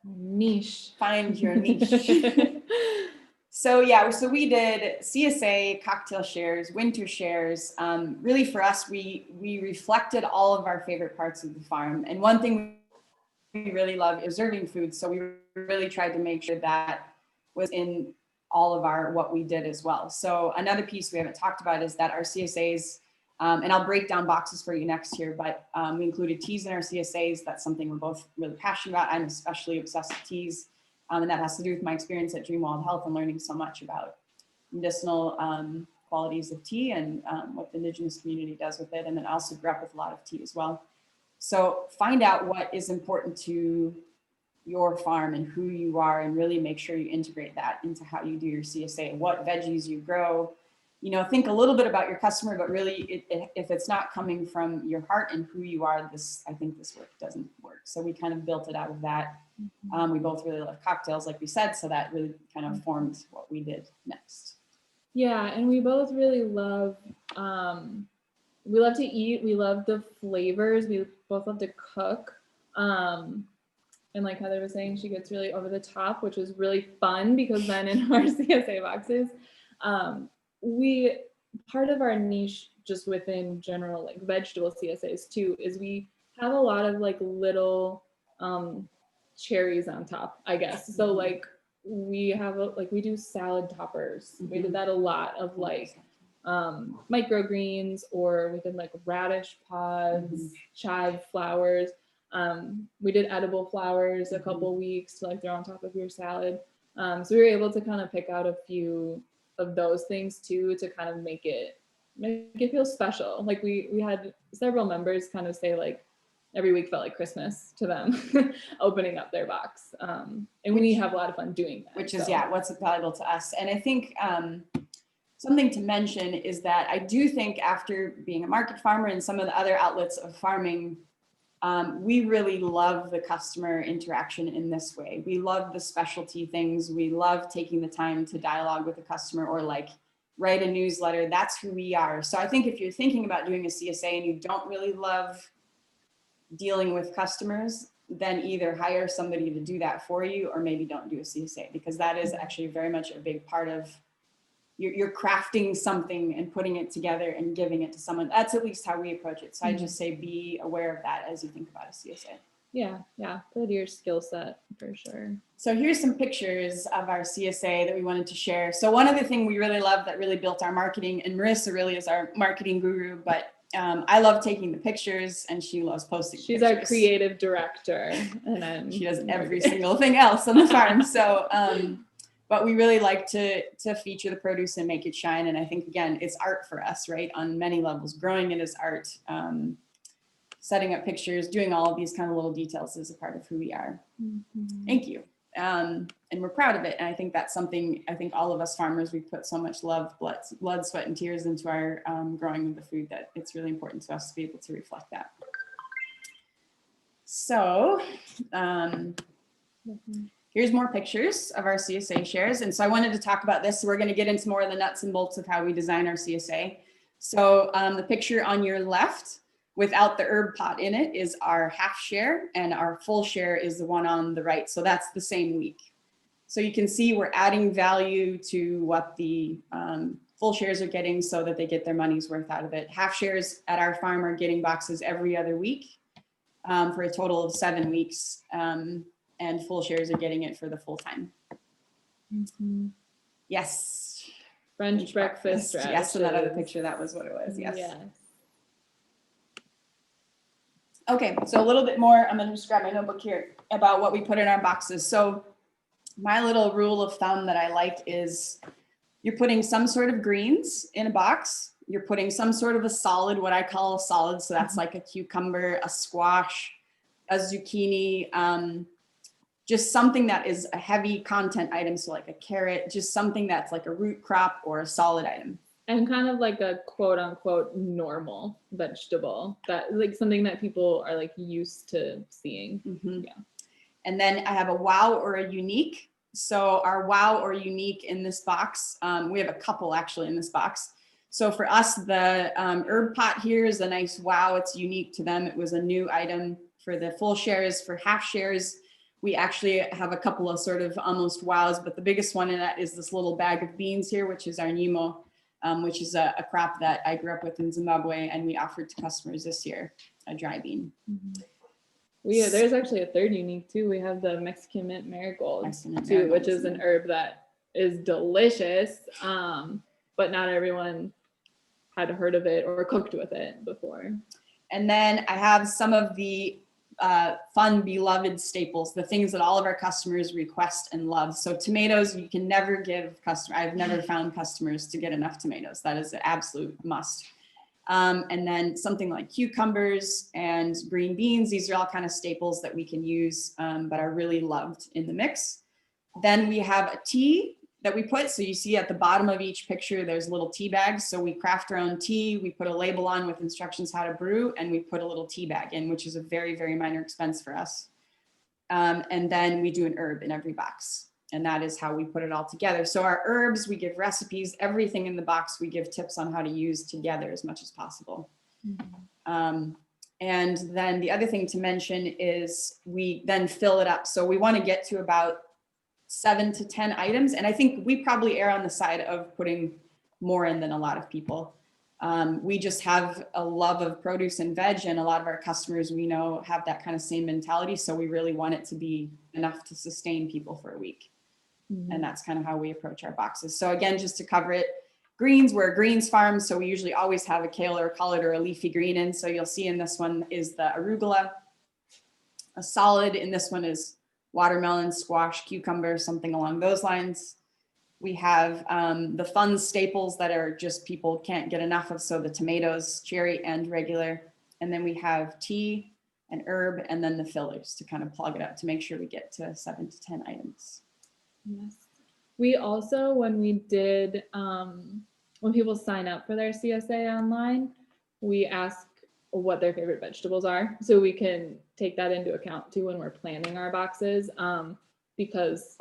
Niche. Find your niche. So we did CSA, cocktail shares, winter shares. Really for us, we reflected all of our favorite parts of the farm. And one thing we really love is serving food. So we really tried to make sure that was in all of what we did as well. So another piece we haven't talked about is that our CSAs, and I'll break down boxes for you next year, but we included teas in our CSAs. That's something we're both really passionate about. I'm especially obsessed with teas. And that has to do with my experience at Dreamwild Health and learning so much about medicinal qualities of tea and what the Indigenous community does with it. And then I also grew up with a lot of tea as well. So find out what is important to your farm and who you are, and really make sure you integrate that into how you do your CSA, what veggies you grow. Think a little bit about your customer, but really if it's not coming from your heart and who you are, I think this work doesn't work. So we kind of built it out of that. We both really love cocktails, like we said, so that really kind of formed what we did next. Yeah, and we both really love, we love to eat, we love the flavors, we both love to cook. And like Heather was saying, she gets really over the top, which is really fun, because then in our CSA boxes, part of our niche just within general like vegetable CSAs too, is we have a lot of like little cherries on top, I guess. So like we have we do salad toppers. We did that a lot of like microgreens, or we did like radish pods, chive flowers. We did edible flowers a couple weeks to like throw on top of your salad. So we were able to kind of pick out a few of those things too, to kind of make it feel special. Like we had several members kind of say like every week felt like Christmas to them, opening up their box. And we have a lot of fun doing that. Which is, what's valuable to us. And I think something to mention is that I do think after being a market farmer and some of the other outlets of farming, We really love the customer interaction in this way. We love the specialty things. We love taking the time to dialogue with the customer or like write a newsletter. That's who we are. So I think if you're thinking about doing a CSA and you don't really love dealing with customers, then either hire somebody to do that for you or maybe don't do a CSA, because that is actually very much a big part of you're crafting something and putting it together and giving it to someone. That's at least how we approach it. So I just say be aware of that as you think about a CSA. Yeah, put your skill set for sure. So here's some pictures of our CSA that we wanted to share. So one other thing we really love that really built our marketing, and Marissa really is our marketing guru, but I love taking the pictures and she loves posting She's pictures. our creative director. And she does every single thing else on the farm. So, but we really like to feature the produce and make it shine. And I think, again, it's art for us, right? On many levels, growing it is art. Setting up pictures, doing all of these kind of little details is a part of who we are. Mm-hmm. Thank you. And we're proud of it. And I think that's something, I think all of us farmers, we put so much love, blood, sweat, and tears into our growing of the food that it's really important to us to be able to reflect that. So here's more pictures of our CSA shares. And so I wanted to talk about this. So we're going to get into more of the nuts and bolts of how we design our CSA. So the picture on your left without the herb pot in it is our half share, and our full share is the one on the right. So that's the same week. So you can see we're adding value to what the full shares are getting so that they get their money's worth out of it. Half shares at our farm are getting boxes every other week for a total of 7 weeks. And full shares are getting it for the full time. Mm-hmm. Yes. French breakfast. Yes, and that other picture, that was what it was. Yes. Yes. Okay, so a little bit more, I'm gonna just grab my notebook here, about what we put in our boxes. So my little rule of thumb that I like is you're putting some sort of greens in a box. You're putting some sort of a solid, what I call a solid. So that's like a cucumber, a squash, a zucchini, just something that is a heavy content item. So like a carrot, just something that's like a root crop or a solid item. And kind of like a quote unquote normal vegetable, that like something that people are like used to seeing. Mm-hmm. Yeah. And then I have a wow or a unique. So our wow or unique in this box, we have a couple actually in this box. So for us, the herb pot here is a nice wow. It's unique to them. It was a new item. For the full shares, for half shares, we actually have a couple of sort of almost wows, but the biggest one in that is this little bag of beans here, which is our Nemo. Which is a crop that I grew up with in Zimbabwe, and we offered to customers this year, a dry bean. Mm-hmm. There's actually a third unique too. We have the Mexican mint marigold too, which is an herb that is delicious, but not everyone had heard of it or cooked with it before. And then I have some of the fun, beloved staples, the things that all of our customers request and love. So tomatoes, you can never give customers, I've never found customers to get enough tomatoes. That is an absolute must. And then something like cucumbers and green beans, these are all kind of staples that we can use, but are really loved in the mix. Then we have a tea that we put. So you see at the bottom of each picture, there's little tea bags. So we craft our own tea. We put a label on with instructions how to brew, and we put a little tea bag in, which is a very, very minor expense for us. And then we do an herb in every box. And that is how we put it all together. So our herbs, we give recipes, everything in the box, we give tips on how to use together as much as possible. Mm-hmm. And then the other thing to mention is we then fill it up. So we want to get to about 7 to 10 items. And I think we probably err on the side of putting more in than a lot of people. We just have a love of produce and veg, and a lot of our customers we know have that kind of same mentality. So we really want it to be enough to sustain people for a week. Mm-hmm. And that's kind of how we approach our boxes. So again, just to cover it, greens, we're a greens farm. So we usually always have a kale or a collard or a leafy green in. So you'll see in this one is the arugula. A solid in this one is watermelon, squash, cucumber, something along those lines. We have the fun staples that are just people can't get enough of. So the tomatoes, cherry and regular. And then we have tea and herb, and then the fillers to kind of plug it up to make sure we get to 7 to 10 items. Yes. We also, when we did, when people sign up for their CSA online, we ask what their favorite vegetables are. So we can take that into account too when we're planning our boxes, because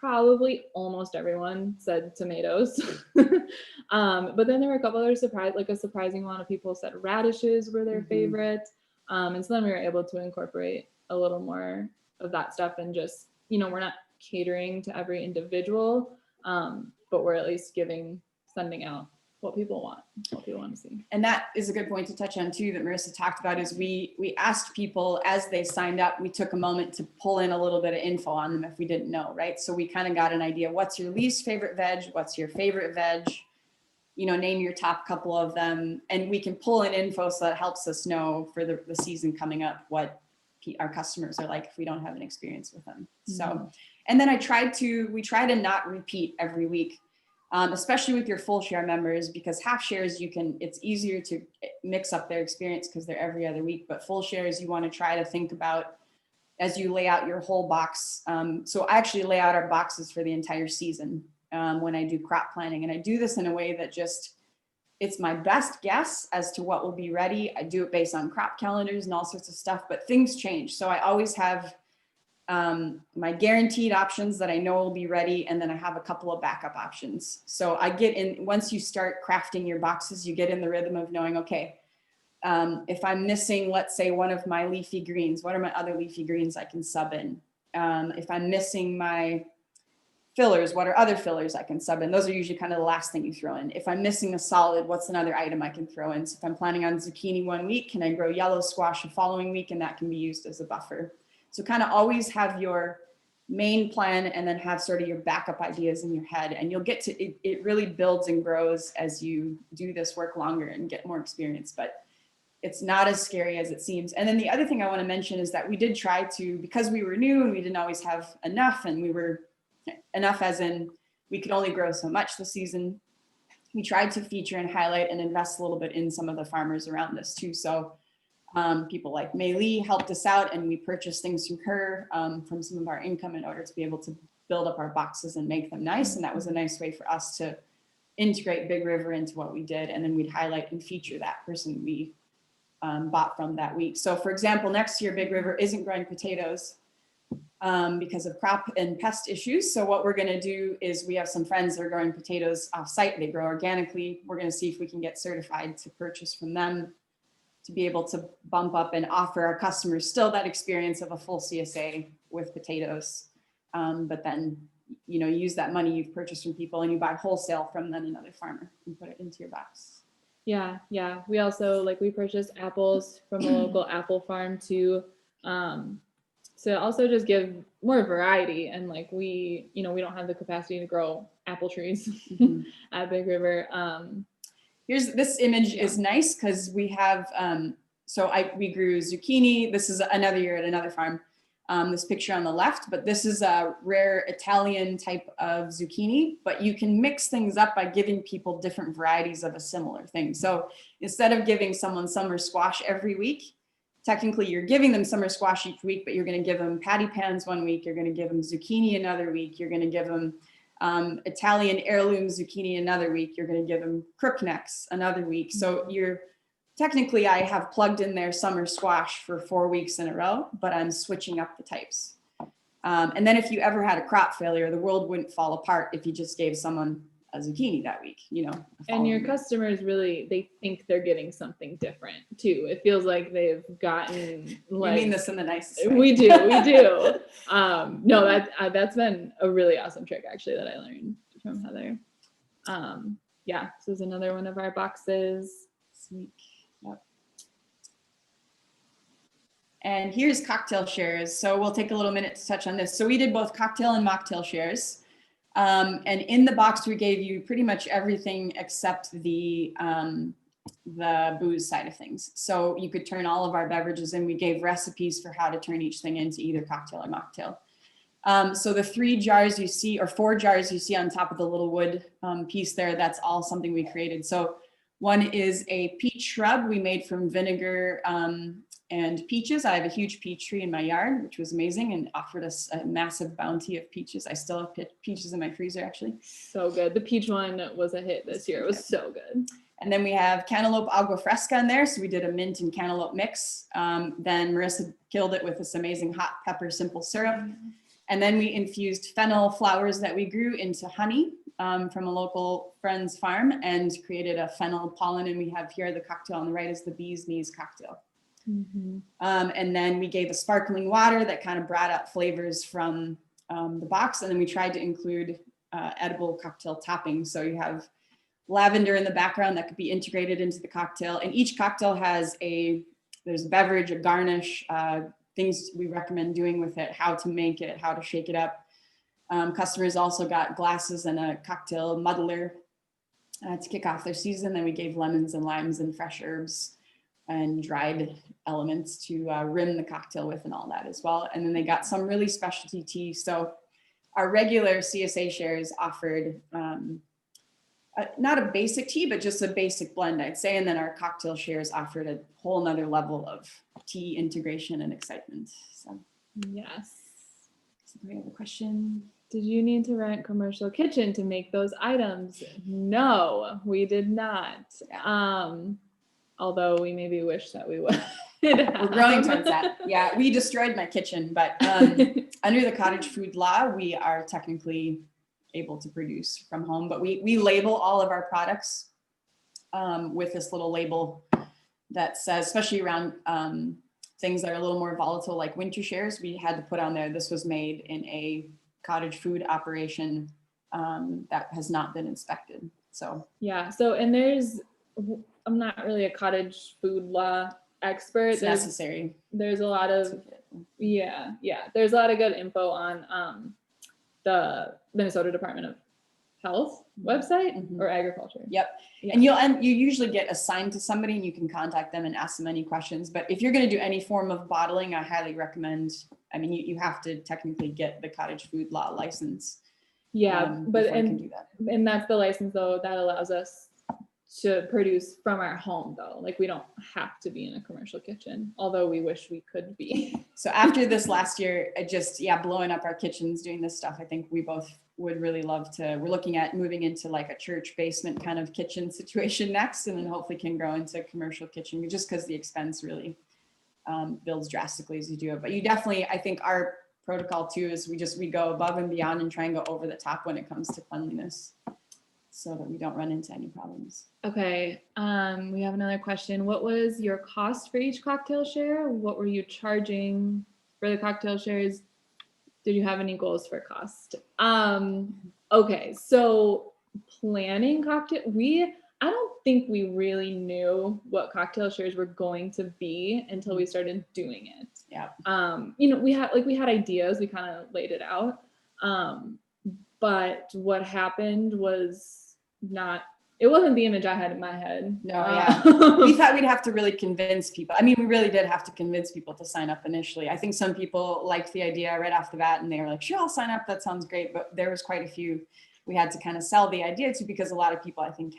probably almost everyone said tomatoes. But then there were a couple other a surprising amount of people said radishes were their favorite. And so then we were able to incorporate a little more of that stuff, and just, we're not catering to every individual, but we're at least sending out what people want to see. And that is a good point to touch on too, that Marissa talked about, is we asked people as they signed up, we took a moment to pull in a little bit of info on them if we didn't know, right? So we kind of got an idea, what's your least favorite veg? What's your favorite veg? Name your top couple of them, and we can pull in info so that helps us know for the season coming up what our customers are like if we don't have an experience with them. So, and then we try to not repeat every week. Especially with your full share members, because half shares it's easier to mix up their experience because they're every other week, but full shares you want to try to think about as you lay out your whole box. So I actually lay out our boxes for the entire season when I do crop planning, and I do this in a way that it's my best guess as to what will be ready. I do it based on crop calendars and all sorts of stuff, but things change. So I always have my guaranteed options that I know will be ready, and then I have a couple of backup options. So I get in, once you start crafting your boxes, you get in the rhythm of knowing, okay, if I'm missing, let's say, one of my leafy greens, what are my other leafy greens I can sub in? If I'm missing my fillers, what are other fillers I can sub in? Those are usually kind of the last thing you throw in. If I'm missing a solid, what's another item I can throw in? So if I'm planning on zucchini one week, can I grow yellow squash the following week? And that can be used as a buffer. So kind of always have your main plan and then have sort of your backup ideas in your head, and you'll get to it. It really builds and grows as you do this work longer and get more experience, but it's not as scary as it seems. And then the other thing I want to mention is that we did try to, because we were new and we didn't always have enough, and we were enough as in we could only grow so much this season, we tried to feature and highlight and invest a little bit in some of the farmers around us too. So people like Mei Lee helped us out, and we purchased things from her from some of our income in order to be able to build up our boxes and make them nice. And that was a nice way for us to integrate Big River into what we did. And then we'd highlight and feature that person we bought from that week. So for example, next year, Big River isn't growing potatoes because of crop and pest issues. So what we're going to do is we have some friends that are growing potatoes off site. They grow organically. We're going to see if we can get certified to purchase from them, to be able to bump up and offer our customers still that experience of a full CSA with potatoes. But then, use that money you've purchased from people and you buy wholesale from then another farmer and put it into your box. Yeah. We also, we purchased apples from a local apple farm too. So also just give more variety, and we don't have the capacity to grow apple trees at Big River. Here's this image is nice because we have, we grew zucchini. This is another year at another farm. This picture on the left, but this is a rare Italian type of zucchini, but you can mix things up by giving people different varieties of a similar thing. So instead of giving someone summer squash every week, technically you're giving them summer squash each week, but you're going to give them patty pans one week. You're going to give them zucchini another week. You're going to give them Italian heirloom zucchini another week. You're going to give them crooknecks another week. So technically I have plugged in their summer squash for 4 weeks in a row, but I'm switching up the types. And then if you ever had a crop failure, the world wouldn't fall apart if you just gave someone a zucchini that week, And your customers they think they're getting something different too. It feels like they've gotten You mean this in the nicest way. We do. No, that's been a really awesome trick actually that I learned from Heather. So this is another one of our boxes. Sweet. Yep. And here's cocktail shares. So we'll take a little minute to touch on this. So we did both cocktail and mocktail shares. And in the box, we gave you pretty much everything except the booze side of things. So you could turn all of our beverages in. We gave recipes for how to turn each thing into either cocktail or mocktail. So the 3 jars you see, or 4 jars you see on top of the little wood piece there, that's all something we created. So one is a peach shrub we made from vinegar and peaches. I have a huge peach tree in my yard, which was amazing and offered us a massive bounty of peaches. I still have peaches in my freezer, actually. So good. The peach one was a hit this year. It was so good. And then we have cantaloupe agua fresca in there. So we did a mint and cantaloupe mix. Then Marissa killed it with this amazing hot pepper simple syrup. And then we infused fennel flowers that we grew into honey from a local friend's farm and created a fennel pollen. And we have here the cocktail on the right is the bee's knees cocktail. And then we gave a sparkling water that kind of brought out flavors from the box. And then we tried to include edible cocktail toppings. So you have lavender in the background that could be integrated into the cocktail. And each cocktail has there's a beverage, a garnish, things we recommend doing with it, how to make it, how to shake it up. Customers also got glasses and a cocktail muddler to kick off their season. Then we gave lemons and limes and fresh herbs and dried elements to rim the cocktail with and all that as well. And then they got some really specialty tea. So our regular CSA shares offered not a basic tea, but just a basic blend, I'd say. And then our cocktail shares offered a whole nother level of tea integration and excitement. So Yes. do we have a question? Did you need to rent commercial kitchen to make those items? No, we did not. Although we maybe wish that we would. We're growing towards that. Yeah, we destroyed my kitchen, but under the cottage food law, we are technically able to produce from home, but we label all of our products with this little label that says, especially around things that are a little more volatile, like winter shares, we had to put on there, this was made in a cottage food operation that has not been inspected. So yeah, so and I'm not really a cottage food law expert. it's necessary. There's a lot of there's a lot of good info on the Minnesota Department of Health website or agriculture. Yep. Yeah. And you usually get assigned to somebody and you can contact them and ask them any questions. But if you're going to do any form of bottling, I highly recommend, I mean, you have to technically get the cottage food law license. Yeah, but before you can do that. and that's the license though that allows us to produce from our home though. Like we don't have to be in a commercial kitchen, although we wish we could be. So after this last year, blowing up our kitchens, doing this stuff, I think we both would really love to. We're looking at moving into like a church basement kind of kitchen situation next, and then hopefully can grow into a commercial kitchen just because the expense really builds drastically as you do it. But you definitely, I think our protocol too is we go above and beyond and try and go over the top when it comes to cleanliness, so that we don't run into any problems. Okay, we have another question. What was your cost for each cocktail share? What were you charging for the cocktail shares? Did you have any goals for cost? Okay, so planning cocktail, I don't think we really knew what cocktail shares were going to be until we started doing it. Yeah. We had ideas, we kind of laid it out. But what happened was it wasn't the image I had in my head. No, yeah. We thought we'd have to really convince people. I mean, we really did have to convince people to sign up initially. I think some people liked the idea right off the bat and they were like, sure, I'll sign up. That sounds great. But there was quite a few we had to kind of sell the idea to, because a lot of people, I think,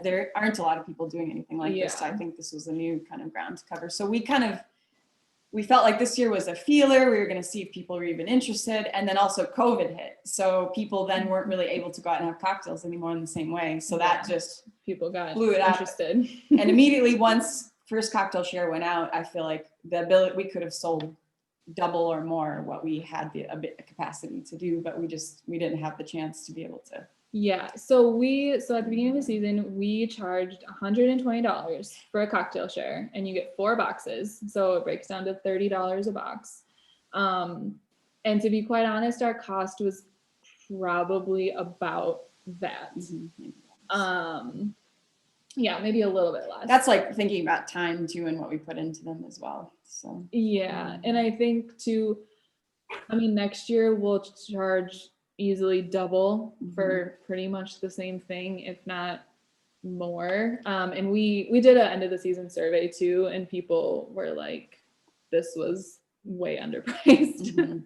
there aren't a lot of people doing anything like this. So I think this was a new kind of ground to cover. So we felt like this year was a feeler. We were going to see if people were even interested. And then also COVID hit. So people then weren't really able to go out and have cocktails anymore in the same way. So that just people got blew it interested. And immediately once first cocktail share went out, I feel like we could have sold double or more what we had a bit of capacity to do, but we didn't have the chance to be able to. Yeah, so at the beginning of the season, we charged $120 for a cocktail share, and you get 4 boxes. So it breaks down to $30 a box. And to be quite honest, our cost was probably about that. Yeah, maybe a little bit less. That's like thinking about time too and what we put into them as well. So yeah, and I think next year we'll charge easily double for pretty much the same thing, if not more. And we did an end of the season survey too, and people were like, this was way underpriced.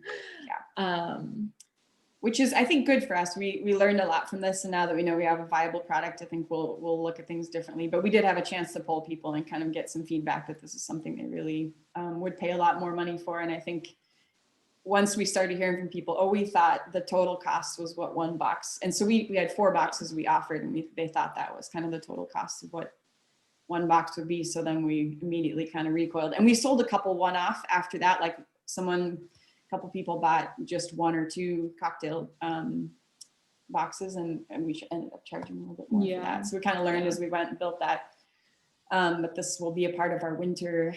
Which is, I think, good for us. We learned a lot from this, and now that we know we have a viable product, I think we'll look at things differently. But we did have a chance to poll people and kind of get some feedback that this is something they really would pay a lot more money for. And I think once we started hearing from people, oh, we thought the total cost was what one box. And so we had 4 boxes we offered, and they thought that was kind of the total cost of what one box would be. So then we immediately kind of recoiled, and we sold a couple one-off after that. Like a couple people bought just 1 or 2 cocktail boxes, and we ended up charging a little bit more for that. So we kind of learned as we went and built that. But this will be a part of our winter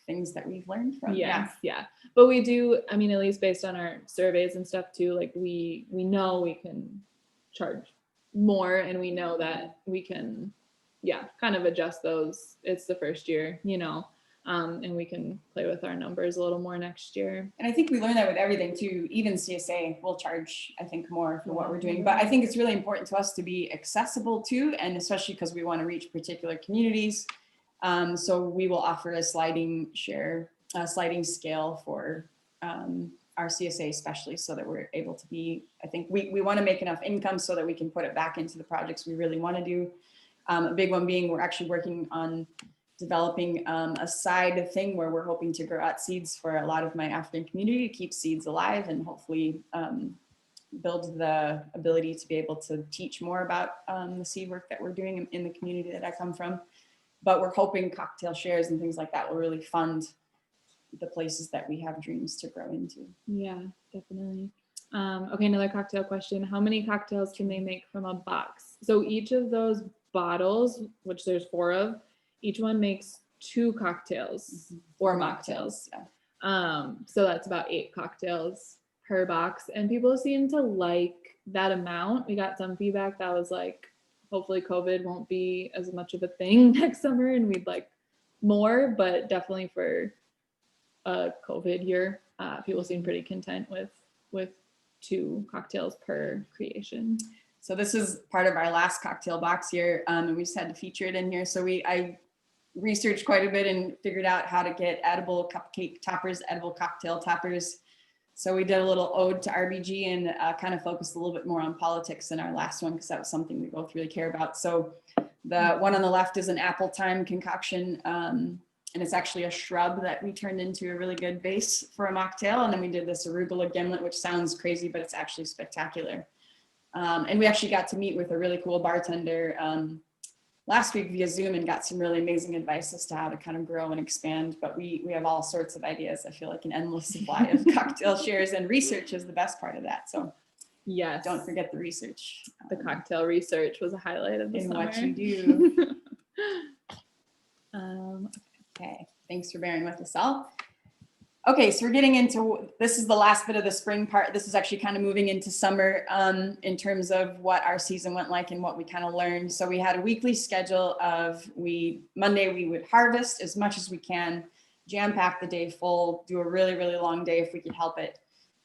things that we've learned from. Yes, yeah. But we do, I mean, at least based on our surveys and stuff too, like we know we can charge more, and we know that we can, kind of adjust those. It's the first year, and we can play with our numbers a little more next year. And I think we learned that with everything too. Even CSA will charge, I think, more for what we're doing. But I think it's really important to us to be accessible too, and especially because we want to reach particular communities. So we will offer a sliding scale for our CSA especially, so that we're able to be, I think we want to make enough income so that we can put it back into the projects we really want to do. A big one being we're actually working on developing a side thing where we're hoping to grow out seeds for a lot of my African community to keep seeds alive, and hopefully build the ability to be able to teach more about the seed work that we're doing in the community that I come from. But we're hoping cocktail shares and things like that will really fund the places that we have dreams to grow into. Yeah, definitely. Okay, another cocktail question. How many cocktails can they make from a box? So each of those bottles, which there's 4 of, each one makes 2 cocktails or mocktails. So that's about 8 cocktails per box. And people seem to like that amount. We got some feedback that was like, hopefully COVID won't be as much of a thing next summer and we'd like more, but definitely for a COVID year, people seem pretty content with 2 cocktails per creation. So this is part of our last cocktail box here, and we just had to feature it in here. So I researched quite a bit and figured out how to get edible cupcake toppers, edible cocktail toppers. So we did a little ode to RBG and kind of focused a little bit more on politics in our last one, because that was something we both really care about. So the one on the left is an apple thyme concoction, and it's actually a shrub that we turned into a really good base for a mocktail. And then we did this arugula gimlet, which sounds crazy, but it's actually spectacular. And we actually got to meet with a really cool bartender last week via Zoom and got some really amazing advice as to how to kind of grow and expand. But we have all sorts of ideas. I feel like an endless supply of cocktail shares, and research is the best part of that. So yes, don't forget the research. The cocktail research was a highlight of the summer. What you do. Okay, thanks for bearing with us all. Okay, so we're getting into, this is the last bit of the spring part. This is actually kind of moving into summer in terms of what our season went like and what we kind of learned. So we had a weekly schedule of Monday we would harvest as much as we can, jam pack the day full, do a really, really long day if we could help it.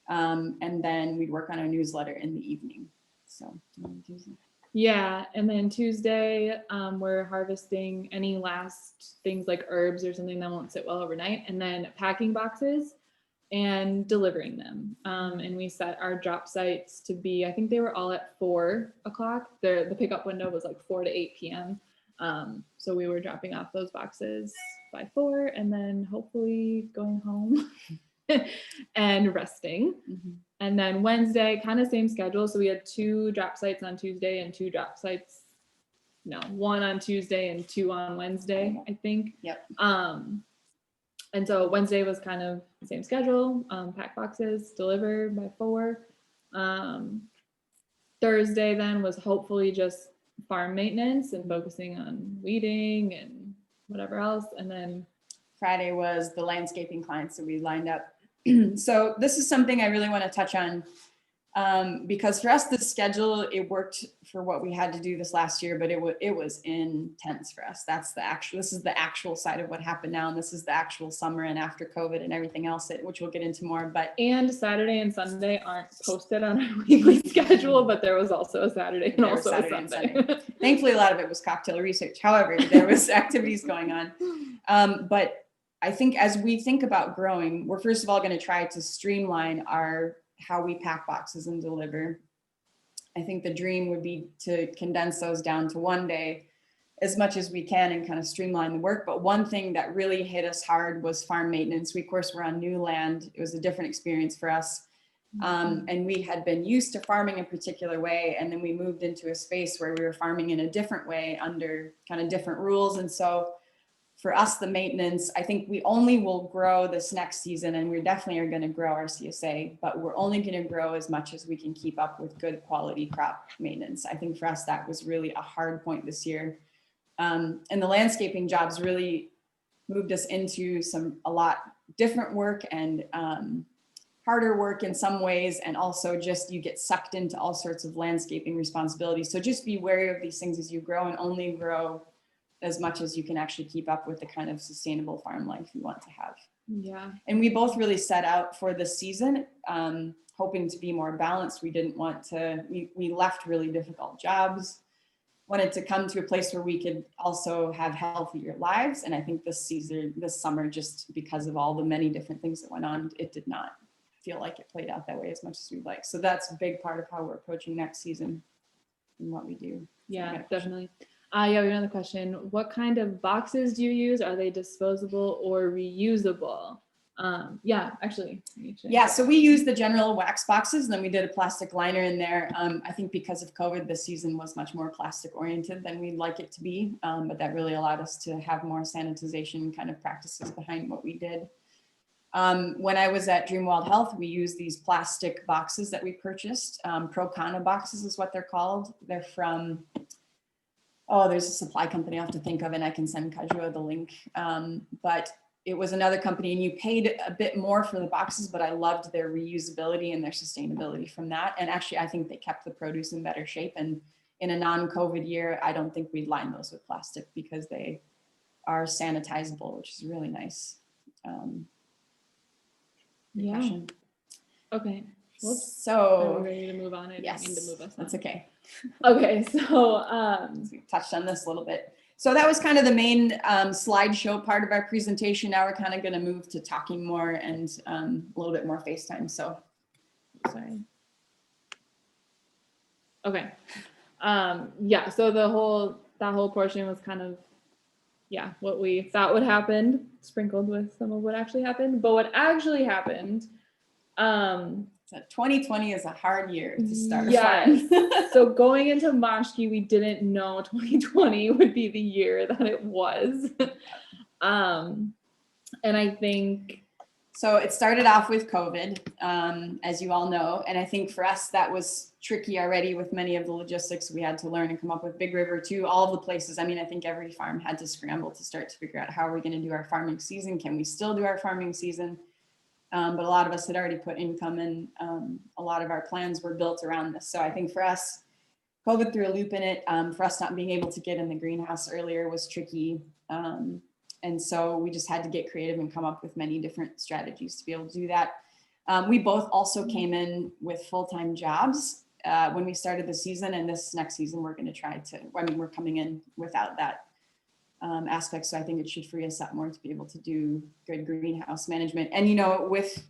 And then we'd work on our newsletter in the evening. So yeah, and then Tuesday, we're harvesting any last things like herbs or something that won't sit well overnight, and then packing boxes and delivering them. And we set our drop sites to be, I think they were all at 4 o'clock. The pickup window was like 4 to 8 p.m. So we were dropping off those boxes by 4 and then hopefully going home and resting. Mm-hmm. And then Wednesday, kind of same schedule. So we had 2 drop sites on Tuesday and 2 drop sites. No, 1 on Tuesday and 2 on Wednesday, I think. Yep. And so Wednesday was kind of the same schedule, pack boxes, deliver by 4. Thursday then was hopefully just farm maintenance and focusing on weeding and whatever else. And then Friday was the landscaping clients that we lined up. So this is something I really want to touch on because for us, the schedule, it worked for what we had to do this last year, but it was intense for us. This is the actual side of what happened now. And this is the actual summer and after COVID and everything else, which we'll get into more. And Saturday and Sunday aren't posted on our weekly schedule, but there was also a Saturday and also a Sunday. Thankfully, a lot of it was cocktail research. However, there was activities going on. But I think as we think about growing, we're first of all going to try to streamline how we pack boxes and deliver. I think the dream would be to condense those down to 1 day as much as we can and kind of streamline the work. But one thing that really hit us hard was farm maintenance. We, of course, were on new land. It was a different experience for us. And we had been used to farming a particular way. And then we moved into a space where we were farming in a different way under kind of different rules. And so for us, the maintenance, I think we only will grow this next season, and we definitely are going to grow our CSA, but we're only going to grow as much as we can keep up with good quality crop maintenance. I think for us, that was really a hard point this year. And the landscaping jobs really moved us into a lot different work and harder work in some ways. And also just you get sucked into all sorts of landscaping responsibilities. So just be wary of these things as you grow, and only grow as much as you can actually keep up with the kind of sustainable farm life you want to have. Yeah. And we both really set out for this season, hoping to be more balanced. We didn't want to, we left really difficult jobs, wanted to come to a place where we could also have healthier lives. And I think this summer, just because of all the many different things that went on, it did not feel like it played out that way as much as we'd like. So that's a big part of how we're approaching next season and what we do. Yeah, definitely. Yeah, we have another question. What kind of boxes do you use? Are they disposable or reusable? Yeah, actually. Yeah, so we use the general wax boxes, and then we did a plastic liner in there. I think because of COVID, the season was much more plastic oriented than we'd like it to be, but that really allowed us to have more sanitization kind of practices behind what we did. When I was at Dream Wild Health, we used these plastic boxes that we purchased. Procana boxes is what they're called. They're from, there's a supply company I have to think of, and I can send Kajua the link. But it was another company, and you paid a bit more for the boxes, but I loved their reusability and their sustainability from that. And actually, I think they kept the produce in better shape. And in a non-COVID year, I don't think we'd line those with plastic because they are sanitizable, which is really nice. Yeah. Question. Okay. Are So we ready to move on? I yes, didn't mean to move us on. that's okay. Okay, so So we touched on this a little bit. So that was kind of the main slideshow part of our presentation. Now we're kind of going to move to talking more and a little bit more FaceTime. So sorry. Okay. Yeah, so that whole portion was kind of, yeah, what we thought would happen, sprinkled with some of what actually happened. But what actually happened, so 2020 is a hard year to start. Yes. So going into Moshky, we didn't know 2020 would be the year that it was. And I think, so it started off with COVID, as you all know. And I think for us, that was tricky already with many of the logistics we had to learn and come up with. Big River too, all of the places. I mean, I think every farm had to scramble to start to figure out how are we going to do our farming season? Can we still do our farming season? But a lot of us had already put income in. A lot of our plans were built around this. So I think for us, COVID threw a loop in it. For us not being able to get in the greenhouse earlier was tricky. And so we just had to get creative and come up with many different strategies to be able to do that. We both also came in with full-time jobs when we started the season, and this next season we're going to try to, we're coming in without that aspect. So I think it should free us up more to be able to do good greenhouse management. And, you know, with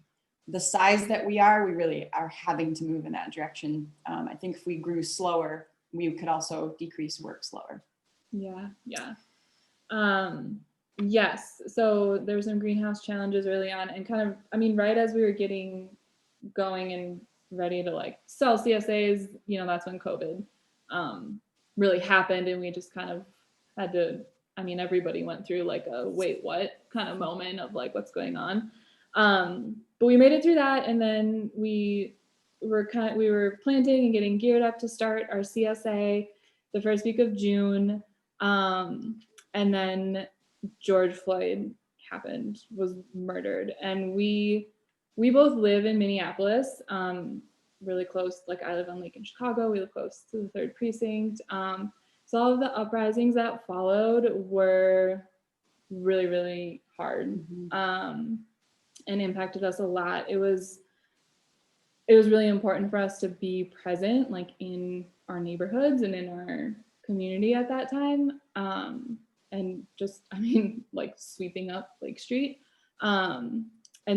the size that we really are having to move in that direction. I think if we grew slower, we could also decrease work slower. Yeah. Yes. So there were some greenhouse challenges early on, and kind of, I mean, right as we were getting going and ready to like sell CSAs, you know, that's when COVID really happened, and we just kind of had to, I mean, everybody went through like a wait, what kind of moment of like, what's going on? But we made it through that. And then we were planting and getting geared up to start our CSA the first week of June. And then George Floyd was murdered. And we both live in Minneapolis, really close. Like I live on Lake in Chicago. We live close to the 3rd precinct. So all of the uprisings that followed were really, really hard, and impacted us a lot. It was really important for us to be present, like in our neighborhoods and in our community at that time. And just, I mean, like sweeping up Lake Street. And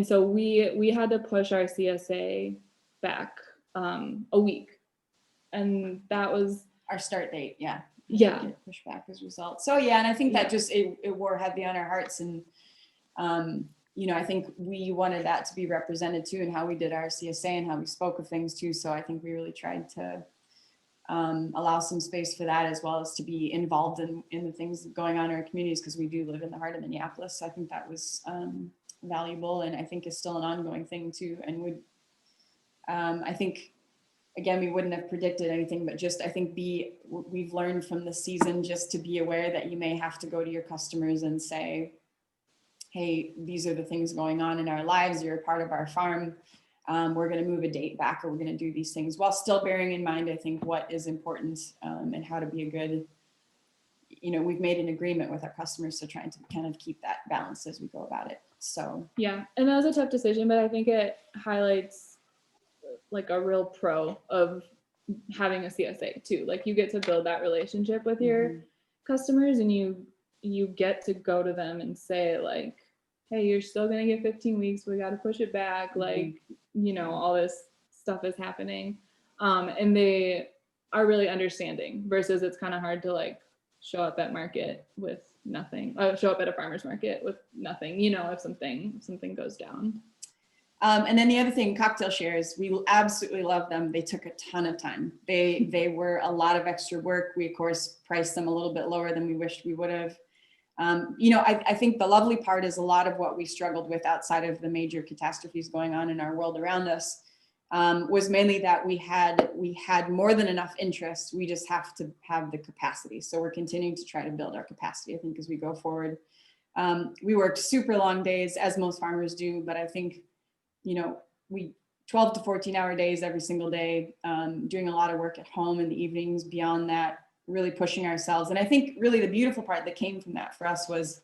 so we had to push our CSA back a week. And that was our start date. Yeah. Yeah. get pushback as a result. So yeah, and I think that Yeah. just it wore heavy on our hearts, and you know, I think we wanted that to be represented too in how we did our CSA and how we spoke of things too. So I think we really tried to allow some space for that, as well as to be involved in the things going on in our communities, because we do live in the heart of Minneapolis. So I think that was valuable, and I think is still an ongoing thing too. And would I think, again, we wouldn't have predicted anything, but just I think we've learned from the season just to be aware that you may have to go to your customers and say, hey, these are the things going on in our lives. You're a part of our farm. We're going to move a date back, or we're going to do these things, while still bearing in mind, I think, what is important and how to be a good, you know, we've made an agreement with our customers to trying to kind of keep that balance as we go about it. So Yeah, and that was a tough decision, but I think it highlights like a real pro of having a CSA too. Like you get to build that relationship with your customers, and you get to go to them and say like, hey, you're still gonna get 15 weeks. We got to push it back. Like, you know, all this stuff is happening, and they are really understanding. Versus it's kind of hard to like show up at market with nothing. Show up at a farmer's market with nothing. You know, if something goes down. And then the other thing, cocktail shares, we absolutely love them. They took a ton of time. They were a lot of extra work. We, of course, priced them a little bit lower than we wished we would have. You know, I think the lovely part is a lot of what we struggled with outside of the major catastrophes going on in our world around us was mainly that we had more than enough interest. We just have to have the capacity. So we're continuing to try to build our capacity, I think, as we go forward. We worked super long days, as most farmers do, but I think, you know, we 12 to 14-hour days every single day, doing a lot of work at home in the evenings. Beyond that, really pushing ourselves. And I think really the beautiful part that came from that for us was,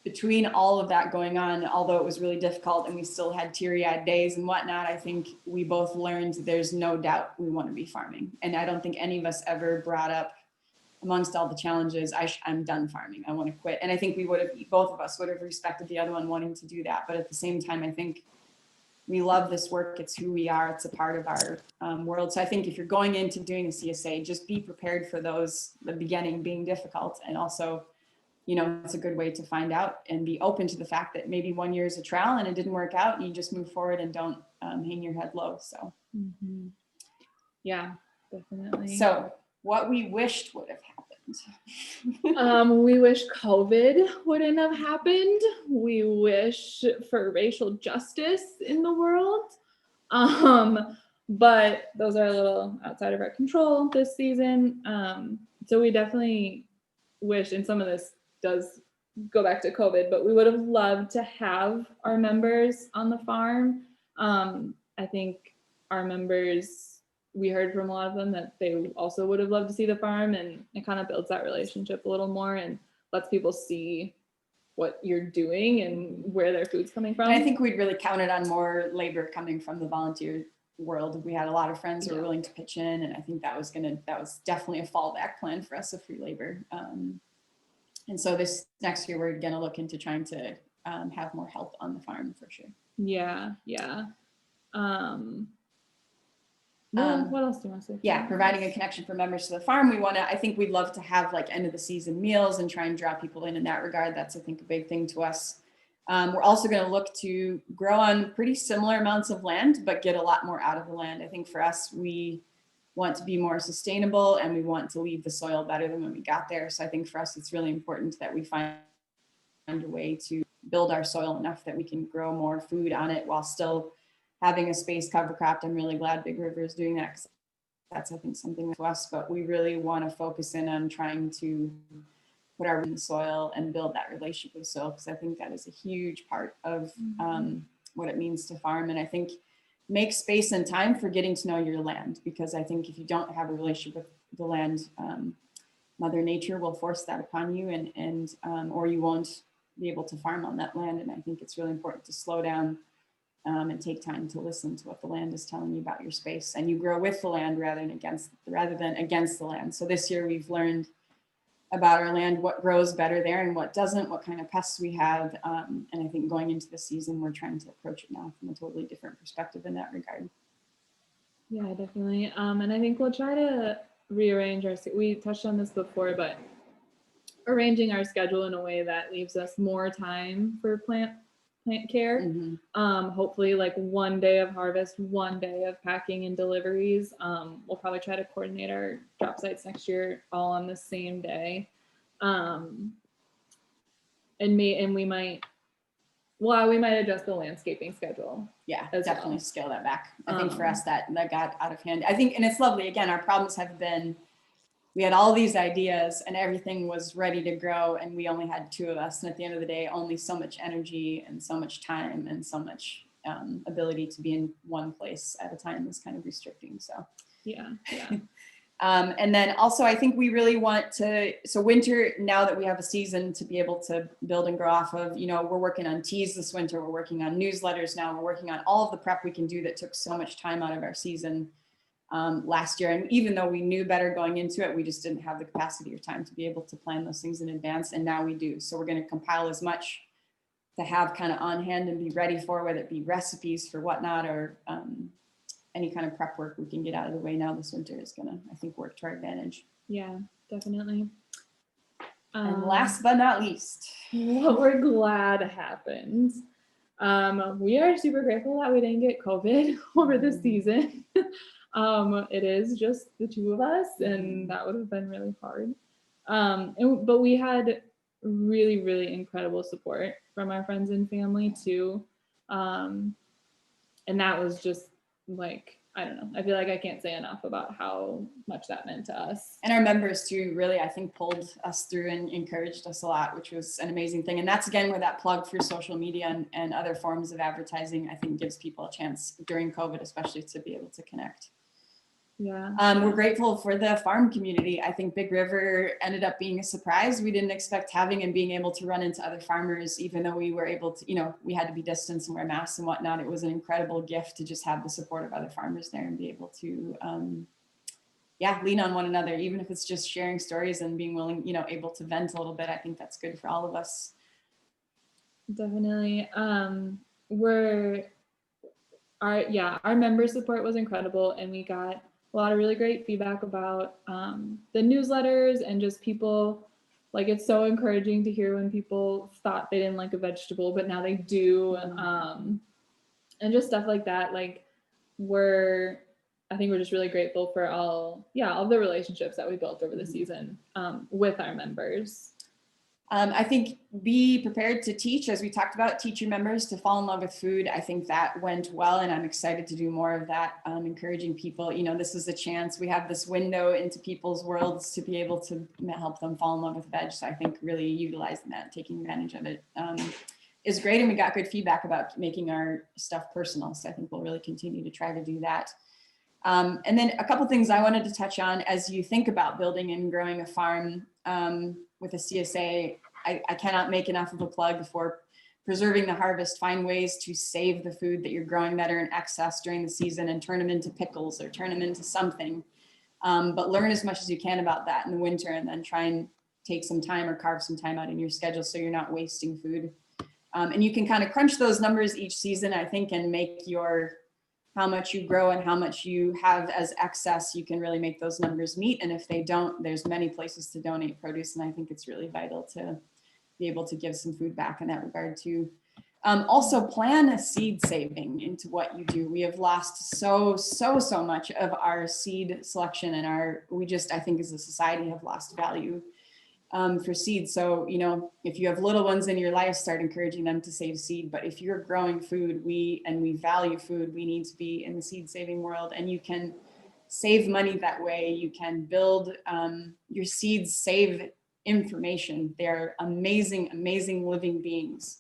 between all of that going on, although it was really difficult and we still had teary-eyed days and whatnot, I think we both learned there's no doubt we want to be farming. And I don't think any of us ever brought up, amongst all the challenges, I'm done farming, I want to quit. And I think both of us would have respected the other one wanting to do that. But at the same time, I think we love this work. It's who we are. It's a part of our world. So I think if you're going into doing a CSA, just be prepared for the beginning being difficult. And also, you know, it's a good way to find out and be open to the fact that maybe 1 year is a trial and it didn't work out, and you just move forward and don't hang your head low. So, Yeah, definitely. So what we wished would have happened. We wish COVID wouldn't have happened. We wish for racial justice in the world. But those are a little outside of our control this season. So we definitely wish, and some of this does go back to COVID, but we would have loved to have our members on the farm. I think our members, we heard from a lot of them that they also would have loved to see the farm, and it kind of builds that relationship a little more and lets people see what you're doing and where their food's coming from. And I think we'd really counted on more labor coming from the volunteer world. We had a lot of friends who were willing to pitch in, and I think that was definitely a fallback plan for us of free labor. And so this next year, we're going to look into trying to have more help on the farm for sure. Yeah. What else do you want to say? Yeah, providing a connection for members to the farm. I think we'd love to have like end of the season meals and try and draw people in that regard. That's, I think, a big thing to us. We're also going to look to grow on pretty similar amounts of land, but get a lot more out of the land. I think for us, we want to be more sustainable and we want to leave the soil better than when we got there. So I think for us, it's really important that we find a way to build our soil enough that we can grow more food on it while still having a space cover cropped. I'm really glad Big River is doing that, because that's, I think, something to us, but we really want to focus in on trying to put our in the soil and build that relationship with soil, because I think that is a huge part of what it means to farm. And I think make space and time for getting to know your land, because I think if you don't have a relationship with the land, Mother Nature will force that upon you, and or you won't be able to farm on that land. And I think it's really important to slow down and take time to listen to what the land is telling you about your space, and you grow with the land rather than against the land. So this year we've learned about our land, what grows better there and what doesn't, what kind of pests we have. And I think going into the season, we're trying to approach it now from a totally different perspective in that regard. Yeah, definitely. And I think we'll try to rearrange we touched on this before, but arranging our schedule in a way that leaves us more time for plant care. Hopefully like one day of harvest, one day of packing and deliveries. We'll probably try to coordinate our drop sites next year all on the same day. And we might adjust the landscaping schedule. Yeah, as definitely well. scale that back. I think for us that got out of hand. I think, and it's lovely. Again, our problems have been, we had all these ideas and everything was ready to grow and we only had 2 of us. And at the end of the day, only so much energy and so much time and so much ability to be in one place at a time was kind of restricting. So yeah. and then also I think we really want to, so winter, now that we have a season to be able to build and grow off of, we're working on teas this winter, we're working on newsletters now, we're working on all of the prep we can do that took so much time out of our season last year. And even though we knew better going into it, we just didn't have the capacity or time to be able to plan those things in advance. And now we do. So we're going to compile as much to have kind of on hand and be ready for, whether it be recipes for whatnot or any kind of prep work we can get out of the way now this winter is going to, I think, work to our advantage. Yeah, definitely. And last but not least, what we're glad happened. We are super grateful that we didn't get COVID over the season. It is just the 2 of us, and that would have been really hard. But we had really, really incredible support from our friends and family too. And that was just like, I don't know. I feel like I can't say enough about how much that meant to us. And our members too, really, I think pulled us through and encouraged us a lot, which was an amazing thing. And that's again where that plug for social media and other forms of advertising, I think gives people a chance during COVID, especially to be able to connect. Yeah. We're grateful for the farm community. I think Big River ended up being a surprise. We didn't expect having and being able to run into other farmers, even though we were able to, we had to be distanced and wear masks and whatnot. It was an incredible gift to just have the support of other farmers there and be able to, lean on one another, even if it's just sharing stories and being willing, able to vent a little bit. I think that's good for all of us. Definitely. Our member support was incredible, and we got a lot of really great feedback about the newsletters and just people, like, it's so encouraging to hear when people thought they didn't like a vegetable, but now they do. And just stuff like that. Like I think we're just really grateful for all of the relationships that we built over the season with our members. I think be prepared to teach, as we talked about, teach your members to fall in love with food. I think that went well, and I'm excited to do more of that, encouraging people. This is a chance. We have this window into people's worlds to be able to help them fall in love with veg. So I think really utilizing that, taking advantage of it is great. And we got good feedback about making our stuff personal. So I think we'll really continue to try to do that. And then a couple things I wanted to touch on as you think about building and growing a farm with a CSA. I cannot make enough of a plug for preserving the harvest. Find ways to save the food that you're growing that are in excess during the season and turn them into pickles or turn them into something. But learn as much as you can about that in the winter, and then try and take some time or carve some time out in your schedule so you're not wasting food. And you can kind of crunch those numbers each season, I think, and make how much you grow and how much you have as excess. You can really make those numbers meet. And if they don't, there's many places to donate produce. And I think it's really vital to be able to give some food back in that regard too. Also plan a seed saving into what you do. We have lost so much of our seed selection, and I think as a society have lost value for seeds. So, if you have little ones in your life, start encouraging them to save seed. But if you're growing food, we value food, we need to be in the seed saving world, and you can save money that way. You can build your seeds, save information. They're amazing, amazing living beings.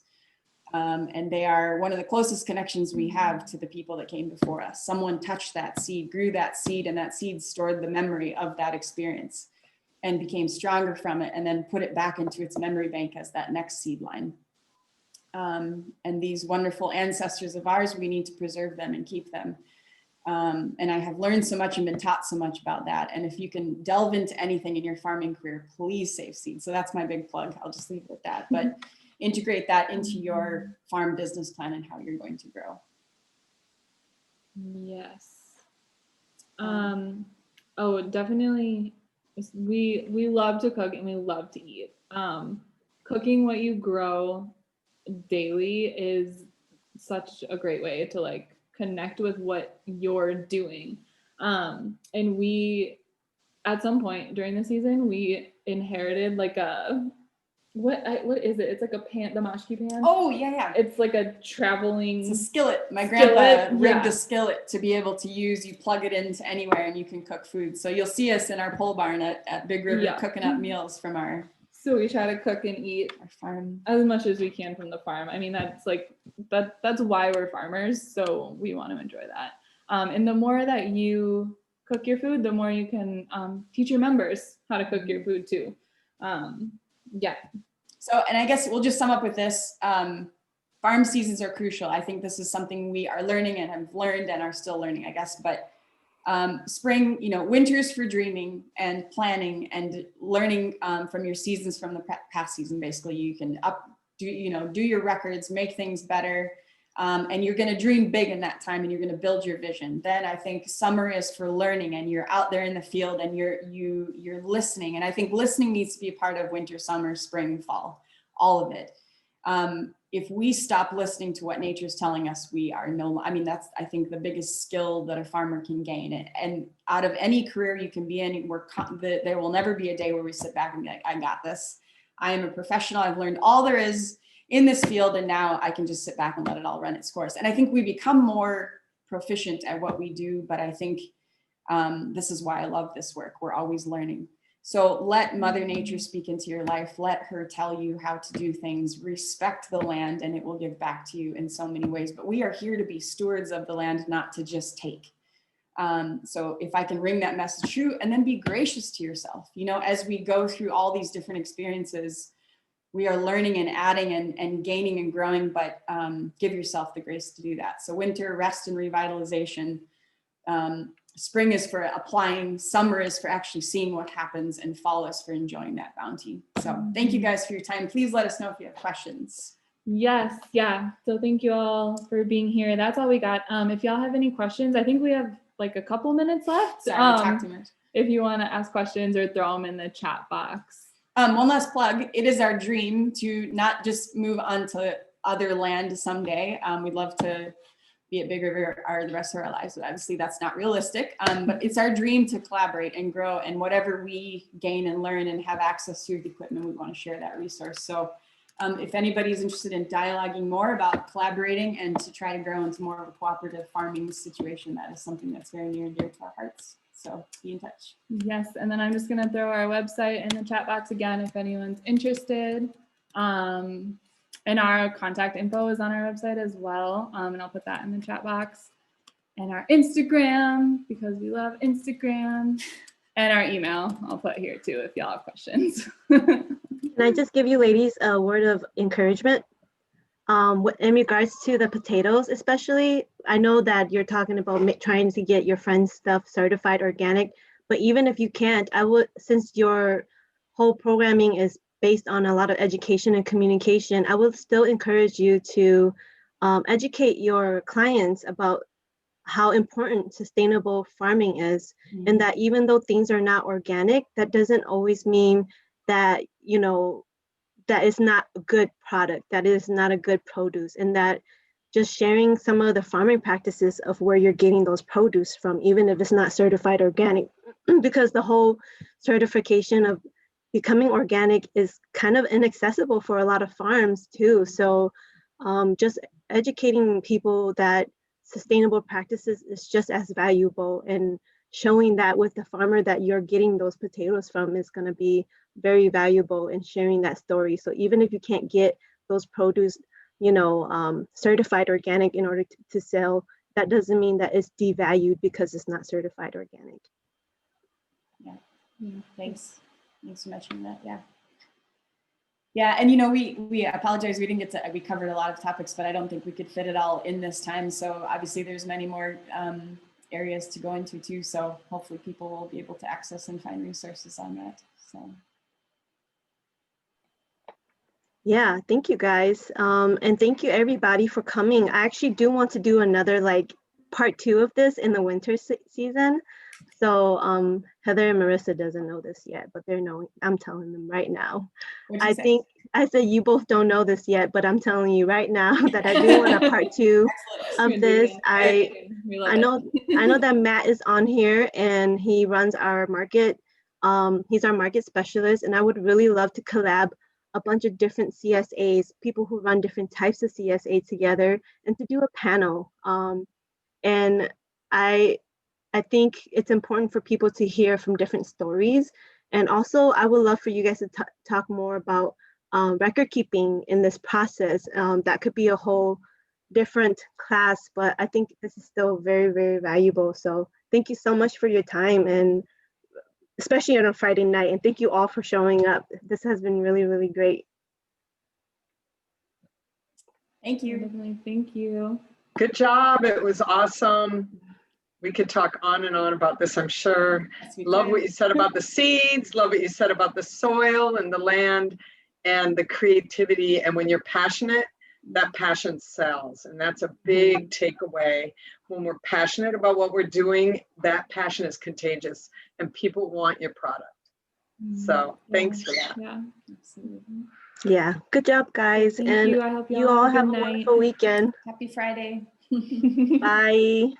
And they are one of the closest connections we have to the people that came before us. Someone touched that seed, grew that seed, and that seed stored the memory of that experience and became stronger from it, and then put it back into its memory bank as that next seed line. And these wonderful ancestors of ours, we need to preserve them and keep them. And I have learned so much and been taught so much about that. And if you can delve into anything in your farming career, please save seeds. So that's my big plug. I'll just leave it at that. But integrate that into your farm business plan and how you're going to grow. Yes. Oh, definitely. We love to cook and we love to eat. Cooking what you grow daily is such a great way to like connect with what you're doing. And we, at some point during the season, we inherited like a what is it? It's like a pan, the Moshky pan. Oh, yeah, yeah. It's like a It's traveling a skillet. My skillet, grandpa rigged yeah. a skillet to be able to use. You plug it into anywhere and you can cook food. So you'll see us in our pole barn at Big River Yeah. cooking up meals from our So we try to cook and eat farm. as much as we can from the farm. I mean, that's like that's why we're farmers. So we want to enjoy that. And the more that you cook your food, the more you can teach your members how to cook your food too. Yeah. So, and I guess we'll just sum up with this. Farm seasons are crucial. I think this is something we are learning and have learned and are still learning, I guess. But spring, winter's for dreaming and planning and learning from your seasons from the past season. Basically, you can do your records, make things better. And you're going to dream big in that time and you're going to build your vision. Then I think summer is for learning and you're out there in the field and you're listening. And I think listening needs to be a part of winter, summer, spring, fall, all of it. If we stop listening to what nature's telling us, that's, I think, the biggest skill that a farmer can gain. And out of any career you can be in, there will never be a day where we sit back and be like, I got this. I am a professional. I've learned all there is in this field, and now I can just sit back and let it all run its course. And I think we become more proficient at what we do, but I think this is why I love this work. We're always learning. So let Mother Nature speak into your life. Let her tell you how to do things. Respect the land, and it will give back to you in so many ways. But we are here to be stewards of the land, not to just take. So if I can ring that message true, and then be gracious to yourself. As we go through all these different experiences, we are learning and adding and gaining and growing, but give yourself the grace to do that. So winter, rest and revitalization. Spring is for applying, summer is for actually seeing what happens, and fall is for enjoying that bounty. So thank you guys for your time. Please let us know if you have questions. Yes, yeah. So thank you all for being here. That's all we got. If y'all have any questions, I think we have like a couple minutes left. Sorry, I talked too much. If you want to ask questions or throw them in the chat box. One last plug. It is our dream to not just move on to other land someday. We'd love to be at Big River the rest of our lives, but obviously that's not realistic. But it's our dream to collaborate and grow, and whatever we gain and learn and have access to the equipment, we want to share that resource. So if anybody's interested in dialoguing more about collaborating and to try to grow into more of a cooperative farming situation, that is something that's very near and dear to our hearts. So be in touch. Yes, and then I'm just going to throw our website in the chat box again if anyone's interested. And our contact info is on our website as well. And I'll put that in the chat box. And our Instagram, because we love Instagram. And our email, I'll put here too if y'all have questions. Can I just give you ladies a word of encouragement? In regards to the potatoes, especially, I know that you're talking about trying to get your friend's stuff certified organic, but even if you can't, since your whole programming is based on a lot of education and communication, I would still encourage you to educate your clients about how important sustainable farming is, and that even though things are not organic, that doesn't always mean that, that is not a good product, that is not a good produce, and that just sharing some of the farming practices of where you're getting those produce from, even if it's not certified organic, because the whole certification of becoming organic is kind of inaccessible for a lot of farms too. So just educating people that sustainable practices is just as valuable, and showing that with the farmer that you're getting those potatoes from is going to be very valuable in sharing that story. So even if you can't get those produce, certified organic in order to sell, that doesn't mean that it's devalued because it's not certified organic. Yeah, thanks for mentioning that. Yeah, and we apologize, we covered a lot of topics, but I don't think we could fit it all in this time. So obviously there's many more areas to go into too. So hopefully people will be able to access and find resources on that. So. Yeah, thank you guys. And thank you everybody for coming. I actually do want to do another part 2 of this in the winter season. So Heather and Marissa doesn't know this yet, but they're knowing. I'm telling them right now. What'd you I say? think I said you both don't know this yet, but I'm telling you right now that I do want a part 2 Excellent. of this. We love I know it. that Matt is on here and he runs our market. He's our market specialist, and I would really love to collab a bunch of different CSAs, people who run different types of CSA together, and to do a panel. And I think it's important for people to hear from different stories. And also, I would love for you guys to talk more about record keeping in this process. That could be a whole different class, but I think this is still very, very valuable. So thank you so much for your time, and especially on a Friday night. And thank you all for showing up. This has been really, really great. Thank you. Definitely. Thank you. Good job. It was awesome. We could talk on and on about this, I'm sure. Yes, we Love can. what you said about the seeds, love what you said about the soil and the land and the creativity. And when you're passionate, that passion sells. And that's a big takeaway. When we're passionate about what we're doing, that passion is contagious and people want your product. So thanks for that. Yeah, absolutely. Yeah, good job, guys. Thank and you. I hope you all have a good night. wonderful weekend. Happy Friday. Bye.